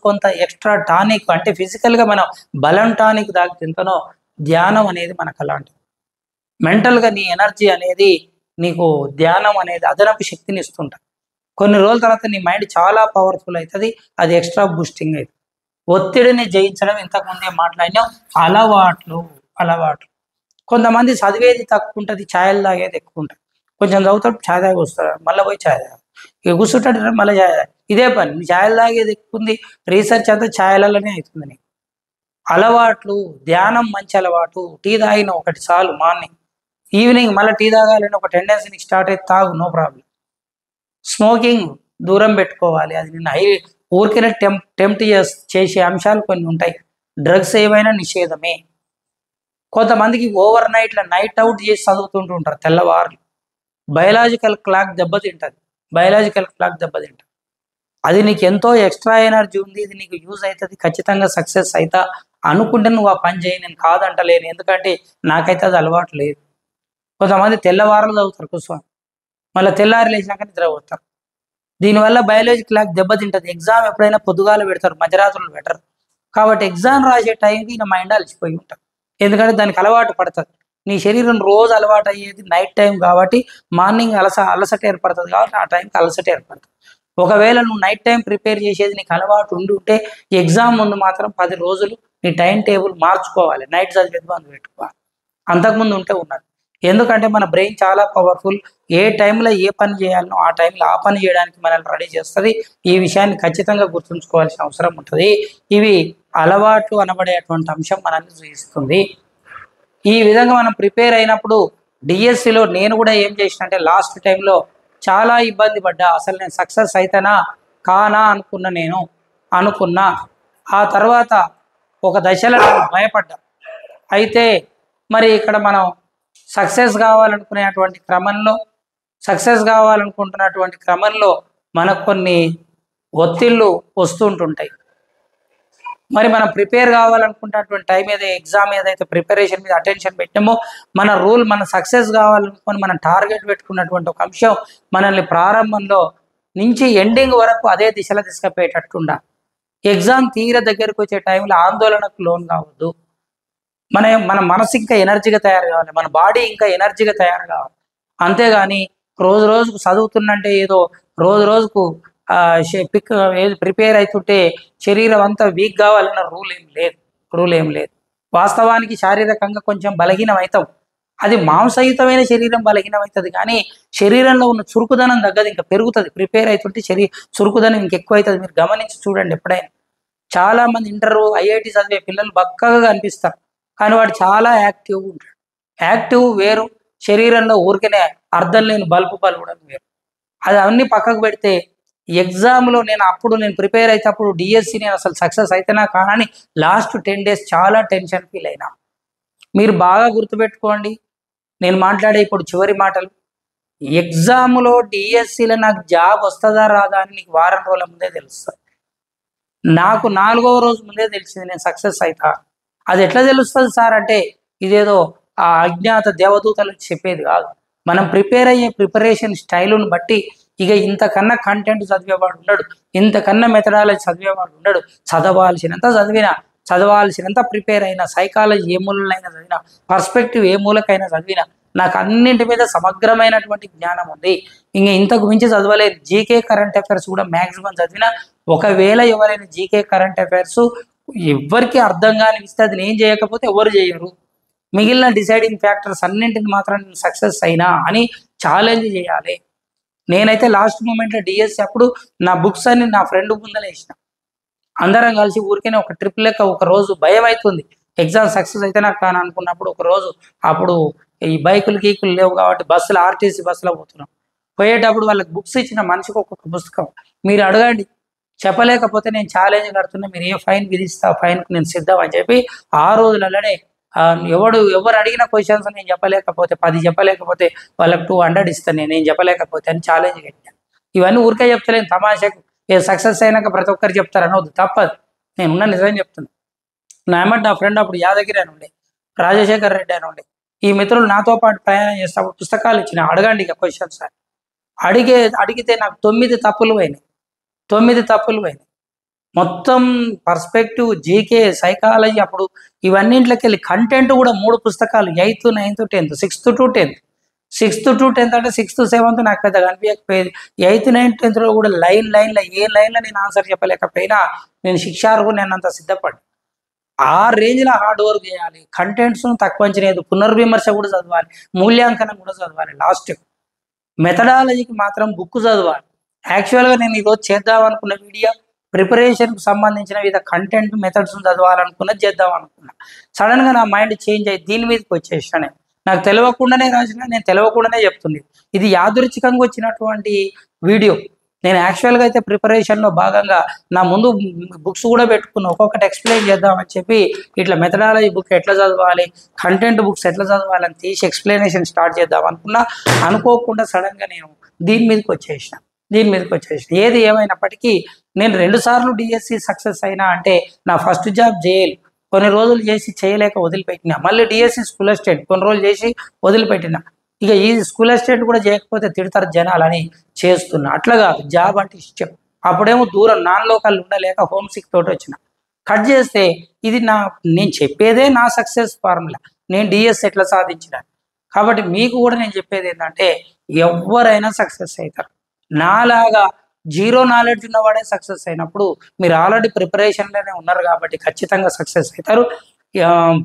కొంత ఎక్స్ట్రా టానిక్, అంటే ఫిజికల్గా మనం బలం టానిక్ దాకా తింటానో ధ్యానం అనేది మనకు అలాంటిది. మెంటల్గా నీ ఎనర్జీ అనేది నీకు ధ్యానం అనేది అదనపు శక్తిని ఇస్తుంటుంది. కొన్ని రోజుల తర్వాత నీ మైండ్ చాలా పవర్ఫుల్ అవుతుంది, అది ఎక్స్ట్రా బూస్టింగ్ అవుతుంది. ఒత్తిడిని జయించడం ఇంతకుముందే మాట్లాడినాం. అలవాట్లు కొంతమంది చదివేది తక్కువ ఉంటుంది, ఛాయలు తాగేది ఎక్కువ ఉంటుంది. కొంచెం చదువుతాడు, ఛాయ్ తాగి వస్తాడు, మళ్ళీ పోయి ఛాయ్ తాగు, ఇక కూర్చుంటాడు, మళ్ళీ ఛాయ్ ఇదే పని. ఛాయలు తాగేది ఎక్కువ ఉంది, రీసెర్చ్ అంతా ఛాయలలోనే అవుతుంది నీకు. అలవాట్లు, ధ్యానం మంచి అలవాటు. టీ తాగిన ఒకటి చాలు మార్నింగ్, ఈవినింగ్ మళ్ళీ టీ తాగాలని ఒక టెండెన్సీ నీకు స్టార్ట్ అయితే తాగు, నో ప్రాబ్లం. స్మోకింగ్ దూరం పెట్టుకోవాలి, అది నిన్ను ఊరికైనా టెంప్ట్ చేసే అంశాలు కొన్ని ఉంటాయి. డ్రగ్స్ ఏవైనా నిషేధమే. కొంతమందికి ఓవర్ నైట్ అవుట్ చేసి చదువుతుంటూ ఉంటారు తెల్లవారు. బయలాజికల్ క్లాక్ దెబ్బతింటుంది. అది నీకు ఎంతో ఎక్స్ట్రా ఎనర్జీ ఉంది, ఇది నీకు యూజ్ అవుతుంది, ఖచ్చితంగా సక్సెస్ అవుతా అనుకుంటే నువ్వు ఆ పని చేయి. నేను కాదంటలేను, ఎందుకంటే నాకైతే అది అలవాటు లేదు. కొంతమంది తెల్లవారులు చదువుతారు కూర్చొని, మళ్ళీ తెల్లారి లేచినాక నిద్ర పోతారు. దీనివల్ల బయాలజీ క్లాక్ దెబ్బతింటుంది. ఎగ్జామ్ ఎప్పుడైనా పొద్దుగాలు పెడతారు, మధ్యరాత్రులు పెట్టరు. కాబట్టి ఎగ్జామ్ రాసే టైంకి నా మైండ్ అలసిపోయి ఉంటుంది, ఎందుకంటే దానికి అలవాటు పడుతుంది. నీ శరీరం రోజు అలవాటు అయ్యేది నైట్ టైం కాబట్టి మార్నింగ్ అలసట ఏర్పడుతుంది, కాబట్టి ఆ టైంకి అలసట ఏర్పడుతుంది. ఒకవేళ నువ్వు నైట్ టైం ప్రిపేర్ చేసేది నీకు అలవాటు ఉంటే ఎగ్జామ్ ముందు మాత్రం 10 రోజులు నీ టైం టేబుల్ మార్చుకోవాలి, నైట్ చదివేది బంద్ పెట్టుకోవాలి. అంతకుముందు ఉంటే ఉన్నది. ఎందుకంటే మన బ్రెయిన్ చాలా పవర్ఫుల్. ఏ టైంలో ఏ పని చేయాలనో ఆ టైంలో ఆ పని చేయడానికి మనల్ని రెడీ చేస్తుంది. ఈ విషయాన్ని ఖచ్చితంగా గుర్తుంచుకోవాల్సిన అవసరం ఉంటుంది. ఇవి అలవాట్లు అనబడేటువంటి అంశం మనల్ని చూపిస్తుంది. ఈ విధంగా మనం ప్రిపేర్ అయినప్పుడు డిఎస్సిలో నేను కూడా ఏం చేసిన అంటే లాస్ట్ టైంలో చాలా ఇబ్బంది పడ్డా. అసలు నేను సక్సెస్ అయితేనా కానా అనుకున్నా. ఆ తర్వాత ఒక దశలో భయపడ్డా. అయితే మరి ఇక్కడ మనం సక్సెస్ కావాలనుకుంటున్నటువంటి క్రమంలో మనకు కొన్ని ఒత్తిళ్ళు వస్తుంటుంటాయి. మరి మనం ప్రిపేర్ కావాలనుకున్నటువంటి టైం ఎగ్జామ్ ఏదైతే ప్రిపరేషన్ మీద అటెన్షన్ పెట్టామో మన సక్సెస్ కావాలనుకుని మనం టార్గెట్ పెట్టుకున్నటువంటి ఒక అంశం మనల్ని ప్రారంభంలో నుంచి ఎండింగ్ వరకు అదే దిశలో తీసుకుపోయేటట్టుండా. ఎగ్జామ్ తీర దగ్గరికి వచ్చే టైంలో ఆందోళనకు లోన్ కావద్దు. మన మనసు ఇంకా ఎనర్జీగా తయారు కావాలి, మన బాడీ ఇంకా ఎనర్జీగా తయారు కావాలి. అంతేగాని రోజుకు చదువుతున్నంటే ఏదో రోజుకు ప్రిపేర్ అవుతుంటే శరీరం అంతా వీక్ కావాలన్న రూల్ ఏం లేదు. వాస్తవానికి శారీరకంగా కొంచెం బలహీనం అవుతాం, అది మాంసయుతమైన శరీరం బలహీనం అవుతుంది, కానీ శరీరంలో ఉన్న చురుకుదనం తగ్గదు, ఇంకా పెరుగుతుంది. ప్రిపేర్ అవుతుంటే చురుకుదనం ఇంకెక్కువ అవుతుంది. మీరు గమనించి చూడండి. ఎప్పుడైనా చాలామంది ఐఐటి చదివే పిల్లలు బక్కగా కనిపిస్తారు, కానీ వాడు చాలా యాక్టివ్గా ఉంటాడు. యాక్టివ్ వేరు, శరీరంలో ఊరికనే అర్థం లేని బల్బు పలవడం వేరు. అది అన్ని పక్కకు పెడితే ఎగ్జామ్లో నేను ప్రిపేర్ అయినప్పుడు డిఎస్సి నేను అసలు సక్సెస్ అయితేనా కానీ లాస్ట్ 10 days చాలా టెన్షన్ ఫీల్ అయినా. మీరు బాగా గుర్తుపెట్టుకోండి, నేను మాట్లాడే ఇప్పుడు చివరి మాటలు. ఎగ్జామ్లో డిఎస్సిలో నాకు జాబ్ వస్తుందా రాదా అని నీకు వారం రోజుల ముందే తెలుస్తుంది. నాకు 4వ రోజు ముందే తెలిసింది నేను సక్సెస్ అవుతా. అది ఎట్లా తెలుస్తుంది సార్ అంటే ఇదేదో ఆ అజ్ఞాత దేవదూతలు చెప్పేది కాదు. మనం ప్రిపేర్ అయ్యే ప్రిపరేషన్ స్టైలుని బట్టి ఇక ఇంతకన్నా కంటెంట్ చదివేవాడు ఉండడు, ఇంతకన్నా మెథడాలజీ చదివేవాడు ఉండడు. చదవాల్సినంత ప్రిపేర్ అయినా, సైకాలజీ ఏ మూలనైనా చదివినా, పర్స్పెక్టివ్ ఏ మూలకైనా చదివినా, నాకు అన్నింటి మీద సమగ్రమైనటువంటి జ్ఞానం ఉంది. ఇంక ఇంతకు మించి చదవలేదు. జీకే కరెంట్ అఫైర్స్ కూడా మ్యాక్సిమం చదివినా, ఒకవేళ ఎవరైనా జీకే కరెంట్ అఫైర్స్ ఎవరికి అర్థం కానిస్తే అది నేను చేయకపోతే ఎవరు చేయరు, మిగిలిన డిసైడింగ్ ఫ్యాక్టర్స్ అన్నింటిని మాత్రం నేను సక్సెస్ అయినా అని ఛాలెంజ్ చేయాలి. నేనైతే లాస్ట్ మూమెంట్లో డిఎస్సి అప్పుడు నా బుక్స్ అన్ని నా ఫ్రెండ్ ముందర వేసిన, అందరం కలిసి ఊరికైనా ఒక ట్రిప్ లెక్క. ఒక రోజు భయం అవుతుంది ఎగ్జామ్ సక్సెస్ అయితే నాకు కానీ అనుకున్నప్పుడు, ఒక రోజు అప్పుడు ఈ బైకులు గీకులు లేవు కాబట్టి బస్సులు ఆర్టీసీ బస్సులో పోతున్నాం. పోయేటప్పుడు వాళ్ళకి బుక్స్ ఇచ్చిన మనిషికి ఒక్కొక్క పుస్తకం, మీరు అడగండి, చెప్పలేకపోతే నేను ఛాలెంజ్ కడుతున్నా, మీరు ఏ ఫైన్ విధిస్తా ఫైన్కి నేను సిద్ధం అని చెప్పి ఆ రోజులలోనే ఎవరు అడిగిన క్వశ్చన్స్ నేను చెప్పలేకపోతే 10 చెప్పలేకపోతే వాళ్ళకి 200 ఇస్తాను, నేను చెప్పలేకపోతే అని ఛాలెంజ్ కట్టాను. ఇవన్నీ ఊరికే చెప్తలేను తమాషకు, సక్సెస్ అయినాక ప్రతి ఒక్కరు చెప్తారు అనవద్దు, తప్పదు. నేనున్న నిజం చెప్తున్నా. నా ఫ్రెండ్ అప్పుడు యాదగిరి అని ఉండే, రాజశేఖర్ రెడ్డి అని ఉండే, ఈ మిత్రులు నాతో పాటు ప్రయాణం చేసేటప్పుడు పుస్తకాలు ఇచ్చిన, అడగండి ఇక క్వశ్చన్స్ అని అడిగితే నాకు 9 తప్పులు పోయినాయి. మొత్తం పర్స్పెక్టివ్, జీకే, సైకాలజీ, అప్పుడు ఇవన్నింటికి వెళ్ళి కంటెంట్ కూడా 3 పుస్తకాలు, 8th, 9th, 10th, 6th to 10th. 6th to 10th అంటే 6th, 7th నాకు పెద్ద కనిపించకపోయేది. 8th, 9th, 10th కూడా లైన్లో ఏ లైన్లో నేను ఆన్సర్ చెప్పలేకపోయినా నేను శిక్షార్హు, నేను అంత సిద్ధపడ్డా. ఆ రేంజ్లో హార్డ్ వర్క్ చేయాలి. కంటెంట్స్ను తక్కువ అంచలేదు, పునర్విమర్శ కూడా చదవాలి, మూల్యాంకనం కూడా చదవాలి. లాస్ట్ మెథడాలజీకి మాత్రం బుక్ చదవాలి. యాక్చువల్గా నేను ఈరోజు చేద్దాం అనుకున్న వీడియో ప్రిపరేషన్కి సంబంధించిన వివిధ కంటెంట్ మెథడ్స్ చదవాలనుకున్నది చేద్దాం అనుకున్నా. సడన్గా నా మైండ్ చేంజ్ అయ్యి దీని మీదకి వచ్చేసాను. నాకు తెలియకుండానే రాసిన, నేను తెలియకుండానే చెప్తుంది. ఇది యాదృచ్ఛికంగా వచ్చినటువంటి వీడియో. నేను యాక్చువల్గా అయితే ప్రిపరేషన్లో భాగంగా నా ముందు బుక్స్ కూడా పెట్టుకున్నా, ఒక్కొక్కటి ఎక్స్ప్లెయిన్ చేద్దామని చెప్పి ఇట్లా మెథడాలజీ బుక్ ఎట్లా చదవాలి, కంటెంట్ బుక్స్ ఎట్లా చదవాలని తీసి ఎక్స్ప్లెనేషన్ స్టార్ట్ చేద్దాం అనుకున్నా. అనుకోకుండా సడన్గా నేను దీని మీదకి వచ్చేసిన. ఏది ఏమైనప్పటికీ నేను 2 సార్లు డిఎస్సి సక్సెస్ అయినా అంటే నా ఫస్ట్ జాబ్ జేఎల్, కొన్ని రోజులు చేసి చేయలేక వదిలిపెట్టినా. మళ్ళీ డిఎస్సి స్కూల్ అసిస్టెంట్ కొన్ని రోజులు చేసి వదిలిపెట్టినా. ఇక ఈ స్కూల్ అసిస్టెంట్ కూడా చేయకపోతే తిడతారు జనాలని చేస్తున్నా. అట్లా కాదు, జాబ్ అంటే ఇష్టం. అప్పుడేమో దూరం నాన్ లోకల్ ఉండలేక హోమ్ సిక్ తోటి వచ్చిన. కట్ చేస్తే ఇది నేను చెప్పేదే నా సక్సెస్ ఫార్ములా, నేను డిఎస్సి ఎట్లా సాధించిన. కాబట్టి మీకు కూడా నేను చెప్పేది ఏంటంటే ఎవరైనా సక్సెస్ అవుతారు. నాలాగా జీరో నాలెడ్జ్ ఉన్నవాడే సక్సెస్ అయినప్పుడు మీరు ఆల్రెడీ ప్రిపరేషన్లోనే ఉన్నారు కాబట్టి ఖచ్చితంగా సక్సెస్ అవుతారు.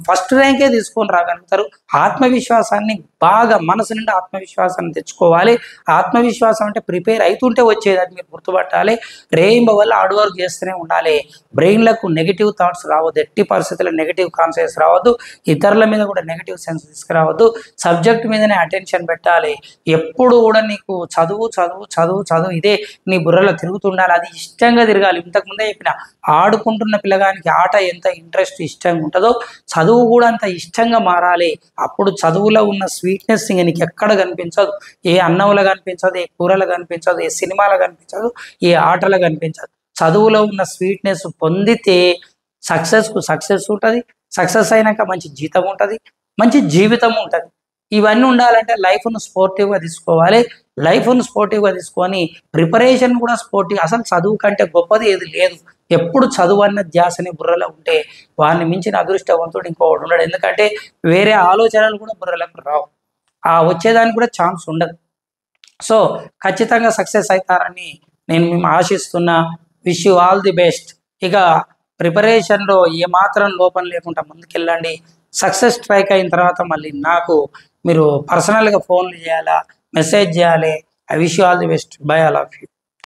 ఫస్ట్ ర్యాంకే తీసుకొని రాగలుగుతారు. ఆత్మవిశ్వాసాన్ని బాగా మనసు నుండి ఆత్మవిశ్వాసాన్ని తెచ్చుకోవాలి. ఆత్మవిశ్వాసం అంటే ప్రిపేర్ అవుతుంటే వచ్చేది, అది మీరు గుర్తుపట్టాలి. రేయింబ వల్ల హార్డ్ వర్క్ చేస్తూనే ఉండాలి. బ్రెయిన్లకు నెగిటివ్ థాట్స్ రావద్దు, ఎట్టి పరిస్థితుల్లో నెగిటివ్ కాన్షియస్ రావద్దు, ఇతరుల మీద కూడా నెగిటివ్ సెన్స్ తీసుకురావద్దు. సబ్జెక్ట్ మీదనే అటెన్షన్ పెట్టాలి. ఎప్పుడు కూడా నీకు చదువు ఇదే నీ బుర్రలో తిరుగుతుండాలి. అది ఇష్టంగా తిరగాలి. ఇంతకుముందే చెప్పిన, ఆడుకుంటున్న పిల్లగానికి ఆట ఎంత ఇంట్రెస్ట్ ఇష్టంగా ఉంటుందో చదువు కూడా అంత ఇష్టంగా మారాలి. అప్పుడు చదువులో ఉన్న స్వీట్నెస్ ఇంకా నీకు ఎక్కడ కనిపించదు. ఏ అన్నంలో కనిపించదు, ఏ కూరలో కనిపించదు, ఏ సినిమాలో కనిపించదు, ఏ ఆటలో కనిపించదు. చదువులో ఉన్న స్వీట్నెస్ పొందితే సక్సెస్ ఉంటుంది. సక్సెస్ అయినాక మంచి జీతం ఉంటుంది, మంచి జీవితం ఉంటుంది. ఇవన్నీ ఉండాలంటే లైఫ్ను స్పోర్టివ్గా తీసుకోవాలి. లైఫ్ను స్పోర్టివ్గా తీసుకొని ప్రిపరేషన్ కూడా స్పోర్టివ్. అసలు చదువు కంటే గొప్పది ఏది లేదు. ఎప్పుడు చదువు అన్న ధ్యాసని బుర్రలో ఉంటే వాడిని మించిన అదృష్టవంతుడు ఇంకోటి ఉండడు. ఎందుకంటే వేరే ఆలోచనలు కూడా బుర్రలకు రావు, వచ్చేదానికి కూడా ఛాన్స్ ఉండదు. సో ఖచ్చితంగా సక్సెస్ అవుతారని నేను మేము ఆశిస్తున్నా. Wish you all the best. ఇక ప్రిపరేషన్లో ఏమాత్రం లోపం లేకుండా ముందుకెళ్ళండి. సక్సెస్ స్ట్రైక్ అయిన తర్వాత మళ్ళీ నాకు మీరు పర్సనల్గా ఫోన్లు చేయాలా, మెసేజ్ చేయాలి. I wish you all the best. By, all of you.